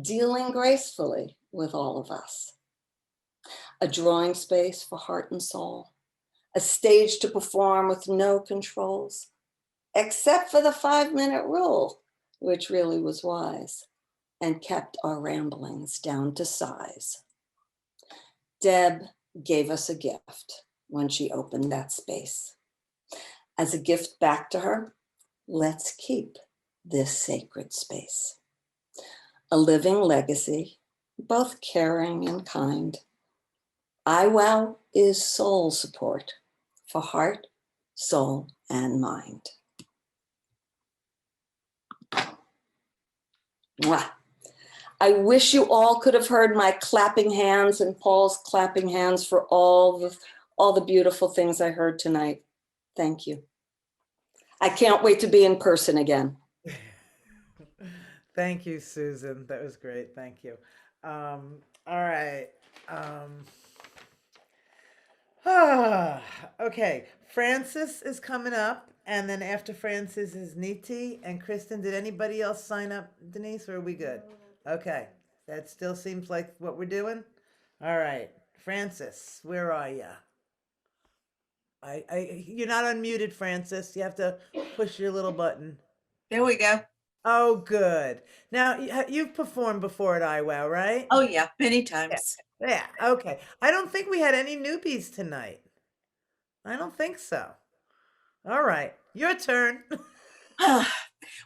dealing gracefully with all of us. A drawing space for heart and soul, a stage to perform with no controls, except for the 5-minute rule, which really was wise and kept our ramblings down to size. Deb gave us a gift when she opened that space. As a gift back to her, let's keep this sacred space. A living legacy, both caring and kind. IWOW is soul support for heart, soul, and mind. Mwah. I wish you all could have heard my clapping hands and Paul's clapping hands for all the beautiful things I heard tonight. Thank you. I can't wait to be in person again. Thank you, Susan. That was great. Thank you. All right. Okay, Francis is coming up, And then after Francis is Niti and Kristen. Did anybody else sign up, Denise, or are we good? Okay, that still seems like what we're doing. All right, Francis, where are you? You're not unmuted, Francis. You have to push your little button. There we go. Oh, good. Now, you've performed before at IWOW, right? Oh, yeah, many times. Yeah, okay. I don't think we had any newbies tonight. I don't think so. All right, your turn.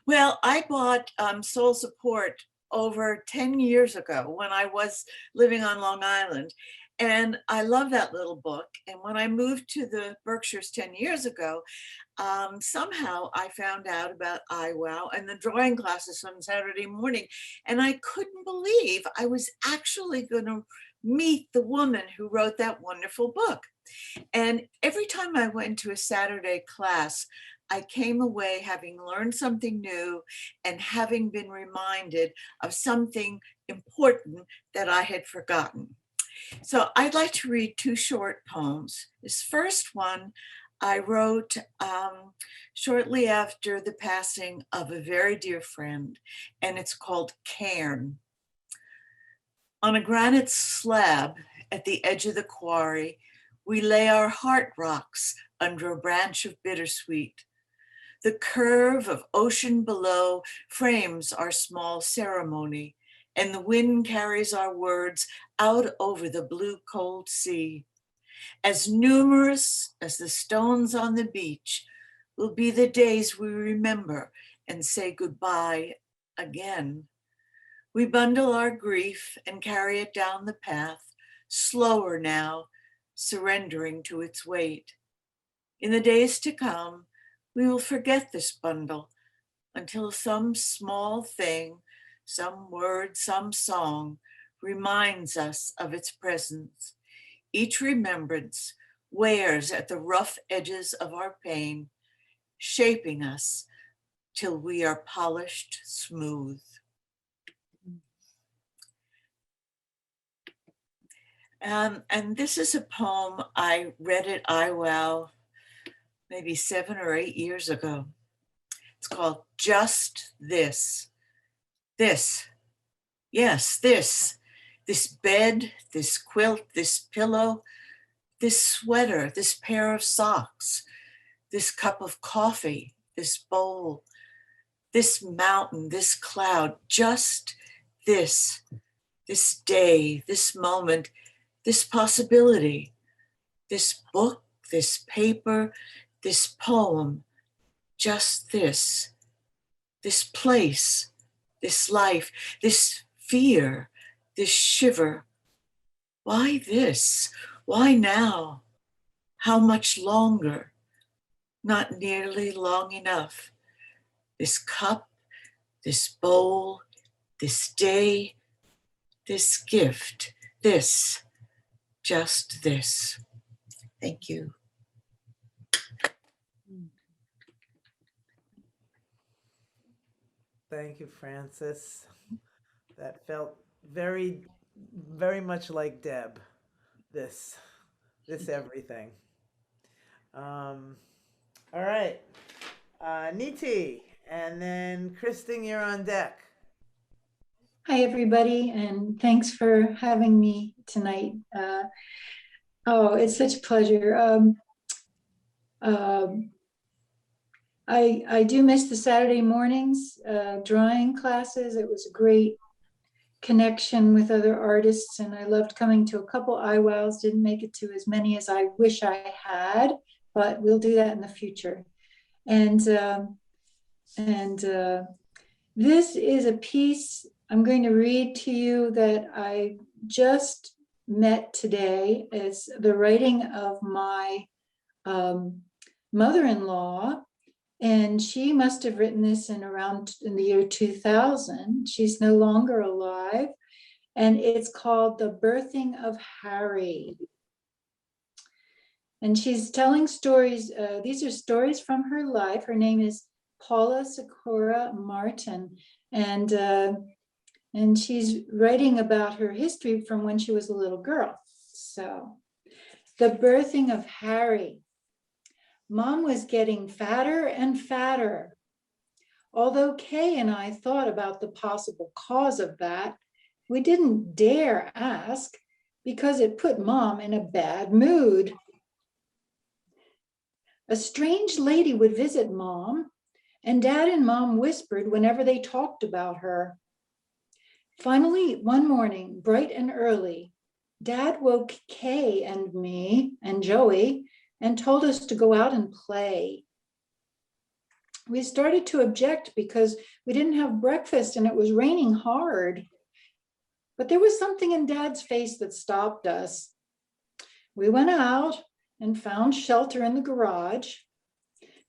Well, I bought Soul Support over 10 years ago when I was living on Long Island. And I love that little book. And when I moved to the Berkshires 10 years ago, somehow I found out about IWOW and the drawing classes on Saturday morning. And I couldn't believe I was actually going to meet the woman who wrote that wonderful book. And every time I went to a Saturday class, I came away having learned something new and having been reminded of something important that I had forgotten. So I'd like to read two short poems. This first one I wrote shortly after the passing of a very dear friend, and it's called Cairn. On a granite slab at the edge of the quarry, we lay our heart rocks under a branch of bittersweet. The curve of ocean below frames our small ceremony, and the wind carries our words out over the blue cold sea. As numerous as the stones on the beach will be the days we remember and say goodbye again. We bundle our grief and carry it down the path, slower now, surrendering to its weight. In the days to come, we will forget this bundle until some small thing, some word, some song reminds us of its presence. Each remembrance wears at the rough edges of our pain, shaping us till we are polished smooth. And this is a poem I read at IWOW maybe 7 or 8 years ago. It's called Just This. This, yes, this bed, this quilt, this pillow, this sweater, this pair of socks, this cup of coffee, this bowl, this mountain, this cloud, just this day, this moment, this possibility, this book, this paper, this poem, just this place, this life, this fear, this shiver. Why this? Why now? How much longer? Not nearly long enough. This cup, this bowl, this day, this gift, this, just this. Thank you. Thank you, Francis. That felt very, very much like Deb. This everything. All right, Niti, and then Kristen, you're on deck. Hi, everybody, and thanks for having me tonight. Oh, it's such a pleasure. I do miss the Saturday mornings drawing classes. It was a great connection with other artists, and I loved coming to a couple IWOWs. Didn't make it to as many as I wish I had, but we'll do that in the future. And this is a piece I'm going to read to you that I just met today. It's the writing of my mother-in-law, and she must have written this in the year 2000. She's no longer alive, and it's called The Birthing of Harry. And she's telling stories. These are stories from her life. Her name is Paula Sakura Martin, and she's writing about her history from when she was a little girl. So, The Birthing of Harry. Mom was getting fatter and fatter. Although Kay and I thought about the possible cause of that, we didn't dare ask because it put Mom in a bad mood. A strange lady would visit Mom, and Dad and Mom whispered whenever they talked about her. Finally, one morning, bright and early, Dad woke Kay and me and Joey and told us to go out and play. We started to object because we didn't have breakfast and it was raining hard. But there was something in Dad's face that stopped us. We went out and found shelter in the garage.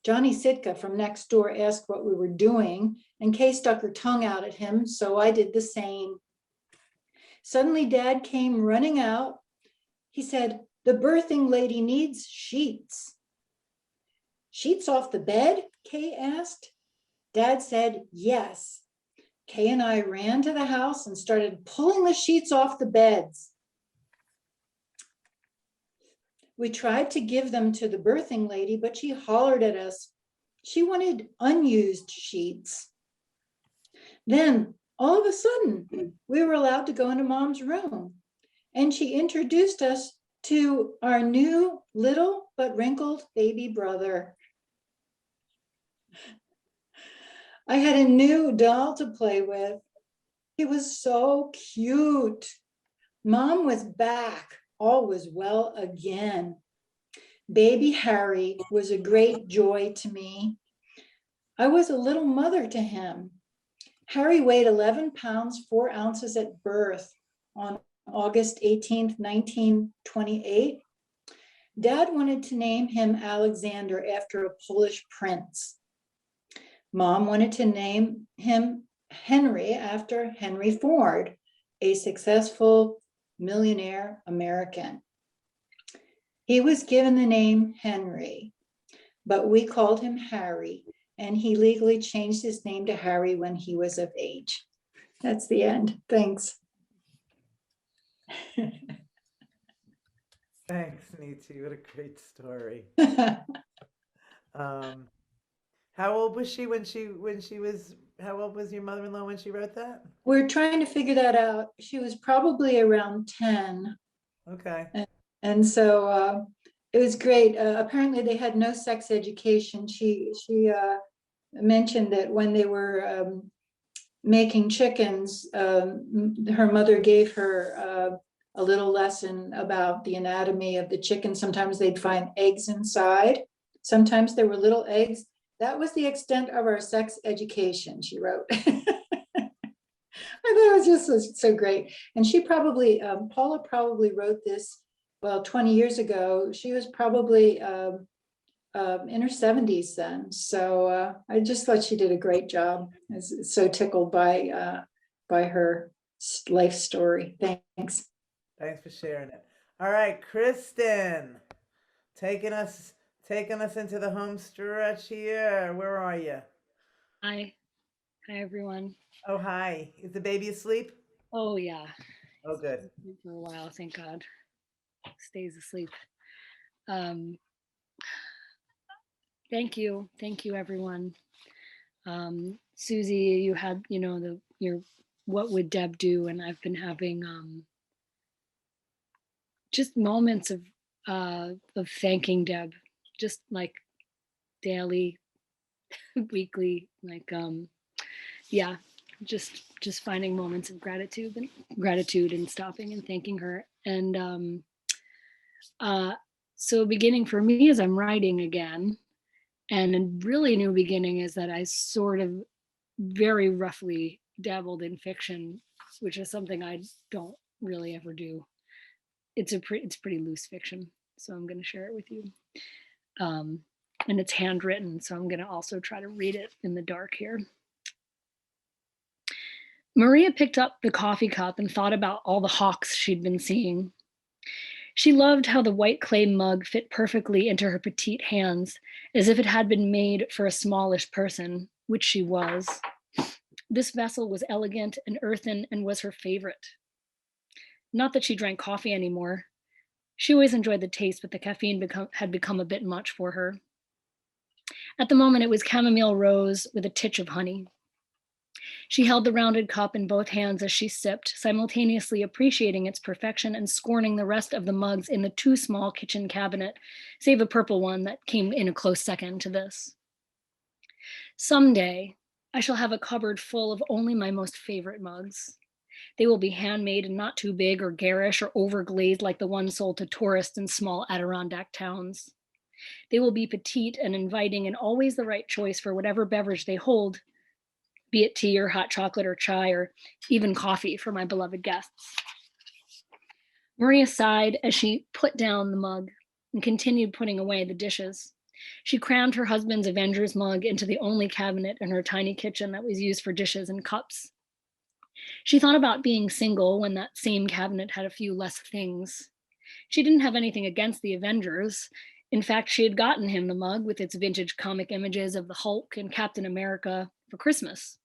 Johnny Sitka from next door asked what we were doing, and Kay stuck her tongue out at him, so I did the same. Suddenly, Dad came running out. He said, "The birthing lady needs sheets." "Sheets off the bed?" Kay asked. Dad said, "Yes." Kay and I ran to the house and started pulling the sheets off the beds. We tried to give them to the birthing lady, but she hollered at us. She wanted unused sheets. Then, all of a sudden, we were allowed to go into Mom's room, and she introduced us to our new little but wrinkled baby brother. I had a new doll to play with. He was so cute. Mom was back. All was well again. Baby Harry was a great joy to me. I was a little mother to him. Harry weighed 11 pounds, 4 ounces at birth on August 18th, 1928. Dad wanted to name him Alexander after a Polish prince. Mom wanted to name him Henry after Henry Ford, a successful millionaire American. He was given the name Henry, but we called him Harry, and he legally changed his name to Harry when he was of age. That's the end. Thanks. Thanks, Niti. What a great story. How old was she when she was? How old was your mother-in-law when she wrote that? We're trying to figure that out. She was probably around 10. Okay. And so it was great. Apparently they had no sex education. She mentioned that when they were making chickens, her mother gave her a little lesson about the anatomy of the chicken. Sometimes they'd find eggs inside. Sometimes there were little eggs. That was the extent of our sex education, she wrote. I thought it was just so great. And she probably, Paula probably wrote this, well, 20 years ago. She was probably in her 70s then. So I just thought she did a great job. I was so tickled by her life story. Thanks. Thanks for sharing it. All right, Kristen, taking us into the home stretch here. Where are you? Hi everyone. Oh, hi. Is the baby asleep? Oh yeah. Oh, good. For a while, thank God. Stays asleep. Thank you everyone. Susie, you had your what would Deb do, and I've been having just moments of thanking Deb, just like daily, weekly, like yeah, just finding moments of gratitude and stopping and thanking her. And so beginning for me as I'm writing again, and a really new beginning is that I sort of very roughly dabbled in fiction, which is something I don't really ever do. It's pretty loose fiction, so I'm going to share it with you. And it's handwritten, so I'm going to also try to read it in the dark here. Maria picked up the coffee cup and thought about all the hawks she'd been seeing. She loved how the white clay mug fit perfectly into her petite hands, as if it had been made for a smallish person, which she was. This vessel was elegant and earthen and was her favorite. Not that she drank coffee anymore. She always enjoyed the taste, but the caffeine had become a bit much for her. At the moment, it was chamomile rose with a titch of honey. She held the rounded cup in both hands as she sipped, simultaneously appreciating its perfection and scorning the rest of the mugs in the too small kitchen cabinet, save a purple one that came in a close second to this. Someday, I shall have a cupboard full of only my most favorite mugs. They will be handmade and not too big or garish or overglazed like the ones sold to tourists in small Adirondack towns. They will be petite and inviting and always the right choice for whatever beverage they hold, be it tea or hot chocolate or chai or even coffee for my beloved guests. Maria sighed as she put down the mug and continued putting away the dishes. She crammed her husband's Avengers mug into the only cabinet in her tiny kitchen that was used for dishes and cups. She thought about being single when that same cabinet had a few less things. She didn't have anything against the Avengers. In fact, she had gotten him the mug with its vintage comic images of the Hulk and Captain America for Christmas.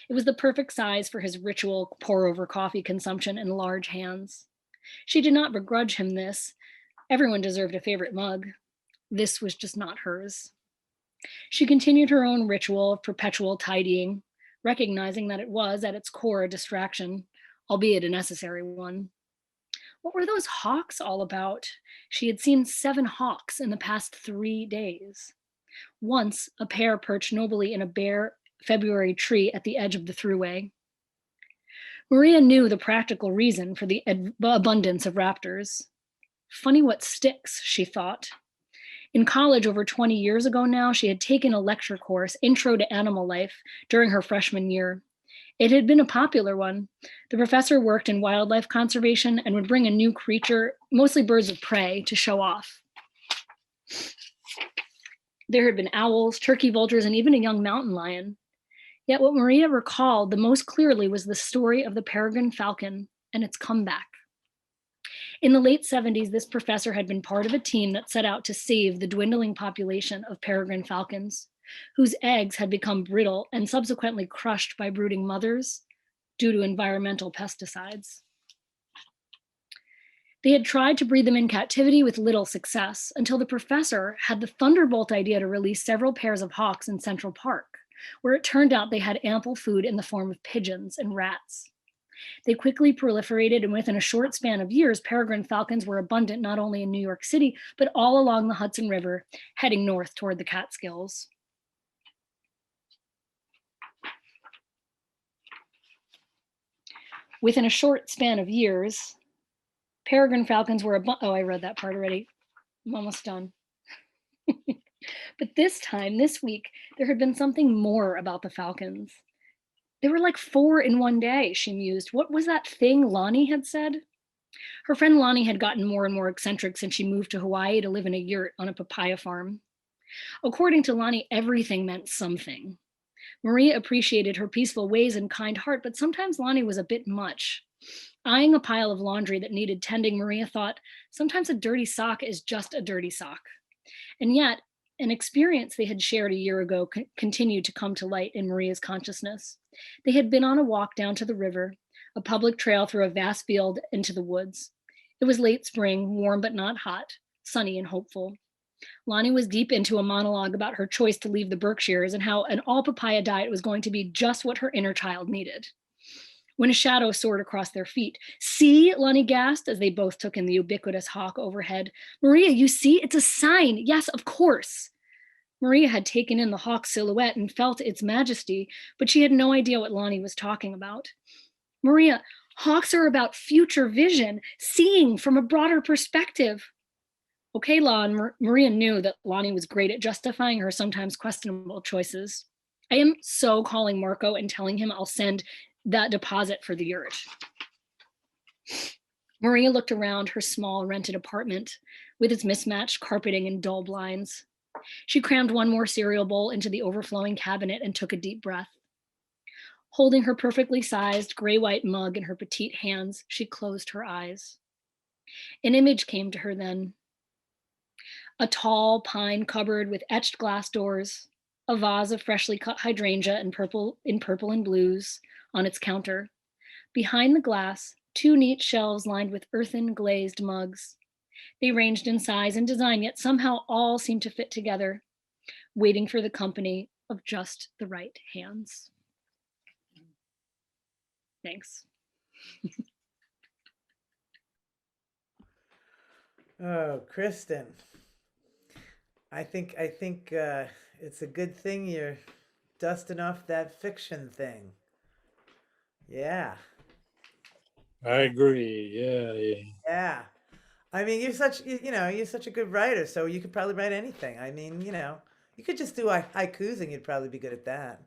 It was the perfect size for his ritual pour-over coffee consumption in large hands. She did not begrudge him this. Everyone deserved a favorite mug. This was just not hers. She continued her own ritual of perpetual tidying, recognizing that it was, at its core, a distraction, albeit a necessary one. What were those hawks all about? She had seen 7 hawks in the past 3 days. Once, a pair perched nobly in a bare February tree at the edge of the thruway. Maria knew the practical reason for the abundance of raptors. Funny what sticks, she thought. In college over 20 years ago now, she had taken a lecture course, Intro to Animal Life, during her freshman year. It had been a popular one. The professor worked in wildlife conservation and would bring a new creature, mostly birds of prey, to show off. There had been owls, turkey vultures, and even a young mountain lion. Yet what Maria recalled the most clearly was the story of the peregrine falcon and its comeback. In the late 70s, this professor had been part of a team that set out to save the dwindling population of peregrine falcons, whose eggs had become brittle and subsequently crushed by brooding mothers due to environmental pesticides. They had tried to breed them in captivity with little success until the professor had the thunderbolt idea to release several pairs of hawks in Central Park, where it turned out they had ample food in the form of pigeons and rats. They quickly proliferated, and within a short span of years, peregrine falcons were abundant not only in New York City, but all along the Hudson River, heading north toward the Catskills. Within a short span of years, peregrine falcons were oh, I read that part already. I'm almost done. But this time, this week, there had been something more about the falcons. There were like 4 in one day, she mused. What was that thing Lonnie had said? Her friend Lonnie had gotten more and more eccentric since she moved to Hawaii to live in a yurt on a papaya farm. According to Lonnie, everything meant something. Maria appreciated her peaceful ways and kind heart, but sometimes Lonnie was a bit much. Eyeing a pile of laundry that needed tending, Maria thought, sometimes a dirty sock is just a dirty sock. And yet, an experience they had shared a year ago continued to come to light in Maria's consciousness. They had been on a walk down to the river, a public trail through a vast field into the woods. It was late spring, warm but not hot, sunny and hopeful. Lonnie was deep into a monologue about her choice to leave the Berkshires and how an all papaya diet was going to be just what her inner child needed. When a shadow soared across their feet. See, Lonnie gasped as they both took in the ubiquitous hawk overhead. Maria, you see, it's a sign. Yes, of course. Maria had taken in the hawk's silhouette and felt its majesty, but she had no idea what Lonnie was talking about. Maria, hawks are about future vision, seeing from a broader perspective. Okay, Lon, Maria knew that Lonnie was great at justifying her sometimes questionable choices. I am so calling Marco and telling him I'll send that deposit for the yurt. Maria looked around her small rented apartment with its mismatched carpeting and dull blinds. She crammed one more cereal bowl into the overflowing cabinet and took a deep breath. Holding her perfectly sized gray-white mug in her petite hands, she closed her eyes. An image came to her then. A tall pine cupboard with etched glass doors, a vase of freshly cut hydrangea in purple and blues on its counter. Behind the glass, 2 neat shelves lined with earthen glazed mugs. They ranged in size and design, yet somehow all seemed to fit together. waiting for the company of just the right hands. Thanks. Oh, Kristen. I think it's a good thing you're dusting off that fiction thing. Yeah. I agree. Yeah. Yeah. I mean, you're such a good writer, so you could probably write anything. I mean, you could just do haikus and you'd probably be good at that.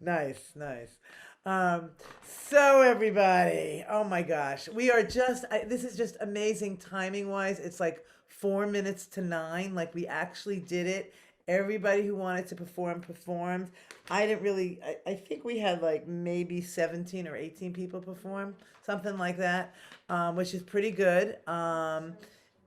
Nice, nice. So everybody, oh my gosh, we are this is just amazing timing wise. It's like 4 minutes to 9. Like we actually did it. Everybody who wanted to perform performed. I didn't really, I think we had like maybe 17 or 18 people perform, something like that, which is pretty good.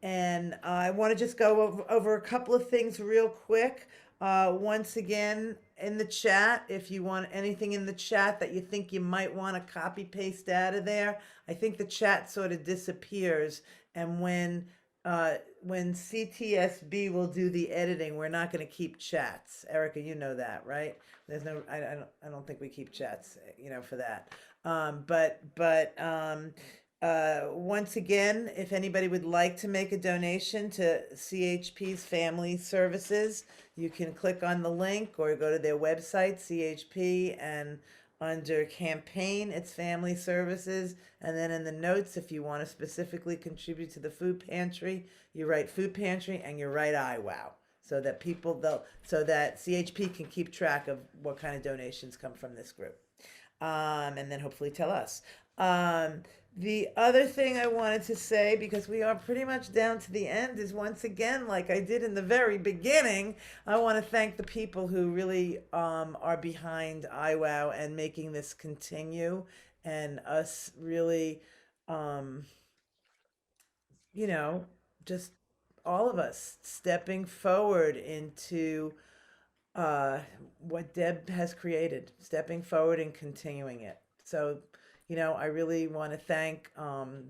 And I want to just go over a couple of things real quick. Once again, in the chat, if you want anything in the chat that you think you might want to copy paste out of there, I think the chat sort of disappears. And when CTSB will do the editing, we're not going to keep chats. Erica, you know that, right? There's no, I don't think we keep chats, for that. Once again, if anybody would like to make a donation to CHP's Family Services, you can click on the link or go to their website, CHP, and under campaign, it's Family Services. And then in the notes, if you want to specifically contribute to the food pantry, you write food pantry and you write IWOW, so that so that CHP can keep track of what kind of donations come from this group. And then hopefully tell us. The other thing I wanted to say, because we are pretty much down to the end, is once again, like I did in the very beginning, I want to thank the people who really are behind IWOW and making this continue, and us really, just all of us stepping forward into what Deb has created, stepping forward and continuing it. So, I really want to thank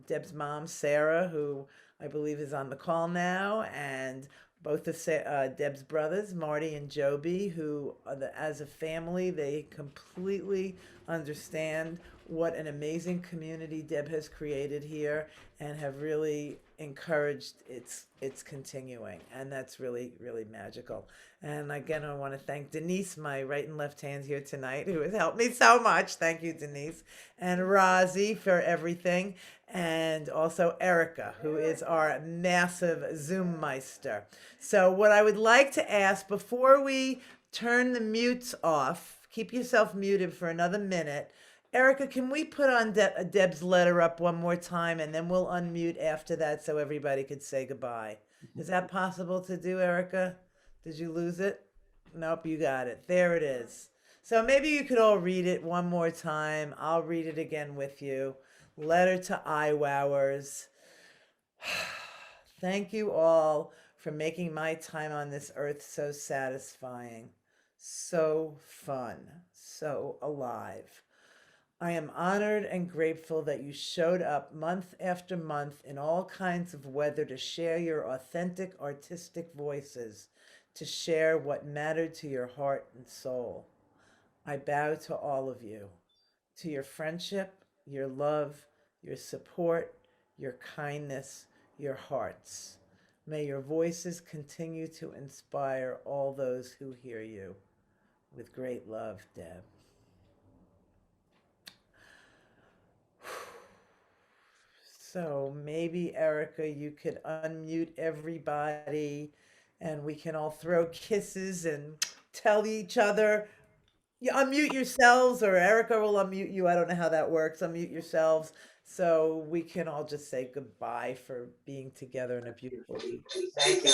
Deb's mom, Sarah, who I believe is on the call now, and both of Deb's brothers, Marty and Joby, who, as a family, they completely understand what an amazing community Deb has created here and have really encouraged its continuing. And that's really, really magical. And again, I want to thank Denise, my right and left hand here tonight, who has helped me so much. Thank you, Denise. And Rozzy for everything. And also Erica, who is our massive Zoom meister. So what I would like to ask, before we turn the mutes off, keep yourself muted for another minute. Erica, can we put on Deb's letter up one more time, and then we'll unmute after that so everybody could say goodbye? Is that possible to do, Erica? Did you lose it? Nope, you got it. There it is. So maybe you could all read it one more time. I'll read it again with you. Letter to IWOWers. Thank you all for making my time on this earth so satisfying, so fun, so alive. I am honored and grateful that you showed up month after month in all kinds of weather to share your authentic artistic voices, to share what mattered to your heart and soul. I bow to all of you, to your friendship, your love, your support, your kindness, your hearts. May your voices continue to inspire all those who hear you. With great love, Deb. So maybe, Erica, you could unmute everybody and we can all throw kisses and tell each other. You unmute yourselves, or Erica will unmute you. I don't know how that works. Unmute yourselves so we can all just say goodbye for being together in a beautiful evening. Thank you.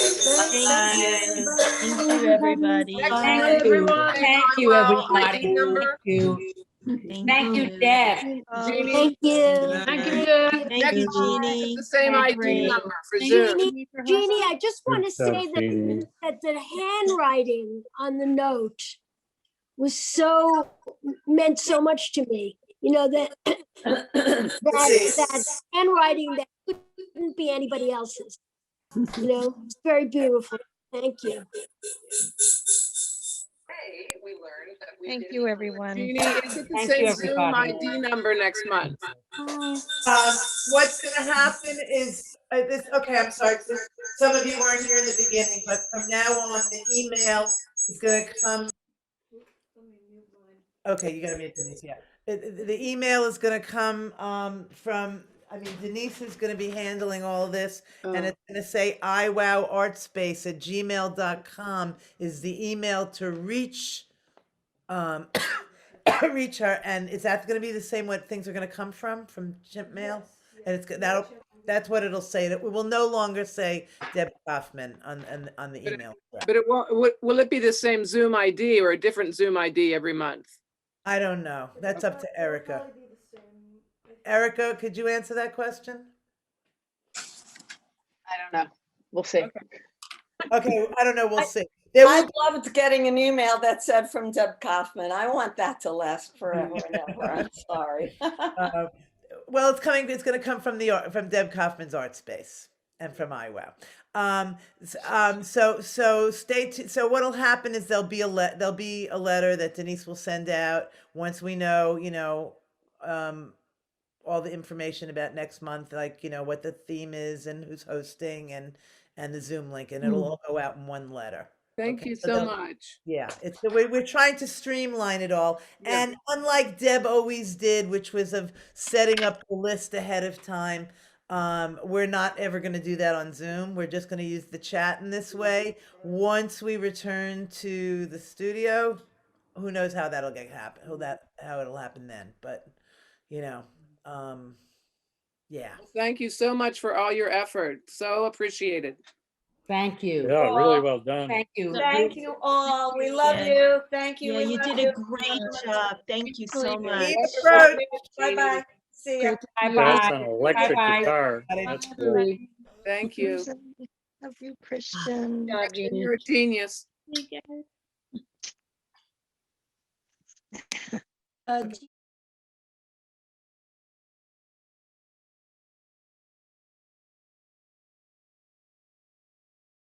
Thank you, everybody. Thank you. Thank you, everybody. Thank you. Thank you, Deb. Thank you. Thank you, Deb. Thank you, Jeannie. The same ID number for Zoom. Jeannie, I just want to Good job, say Jeannie. that the handwriting on the note meant so much to me. That handwriting that couldn't be anybody else's. You know, it's very beautiful. Thank you. Thank you, everyone. Jeannie, is it the Thank you, same Zoom everybody. ID number next month? What's gonna happen is, okay, I'm sorry, some of you weren't here in the beginning, but from now on, the email is gonna come. Okay, you gotta mute Denise, yeah. The email is gonna come, Denise is gonna be handling all this, and it's gonna say iwowartspace@gmail.com is the email to reach, reach her, and is that gonna be the same what things are gonna come from Chimp Mail? And that's what it'll say, that we will no longer say Deb Kaufman on the email. But it won't, will it be the same Zoom ID or a different Zoom ID every month? I don't know. That's up to Erica. Erica, could you answer that question? I don't know. We'll see. Okay, I don't know. We'll see. I loved getting an email that said from Deb Kaufman. I want that to last forever and ever. I'm sorry. Well, it's coming. It's going to come from from Deb Kaufman's Art Space and from iWow. So stay tuned. So what'll happen is there'll be a letter that Denise will send out once we know, all the information about next month, like, what the theme is and who's hosting and the Zoom link, and it'll all go out in one letter. Thank you so much. Yeah, it's the way we're trying to streamline it all. And unlike Deb always did, which was of setting up the list ahead of time, we're not ever going to do that on Zoom. We're just going to use the chat in this way. Once we return to the studio, who knows how that'll happen, how it'll happen then. But, yeah. Thank you so much for all your effort. So appreciated. Thank you. Yeah, really well done. Thank you. Thank you all. We love you. Thank you. Yeah, We you love did a great job. Thank you so much. Bye-bye. See ya. That's an electric guitar. That's cool. Thank you. Love you, Christian. You're a genius.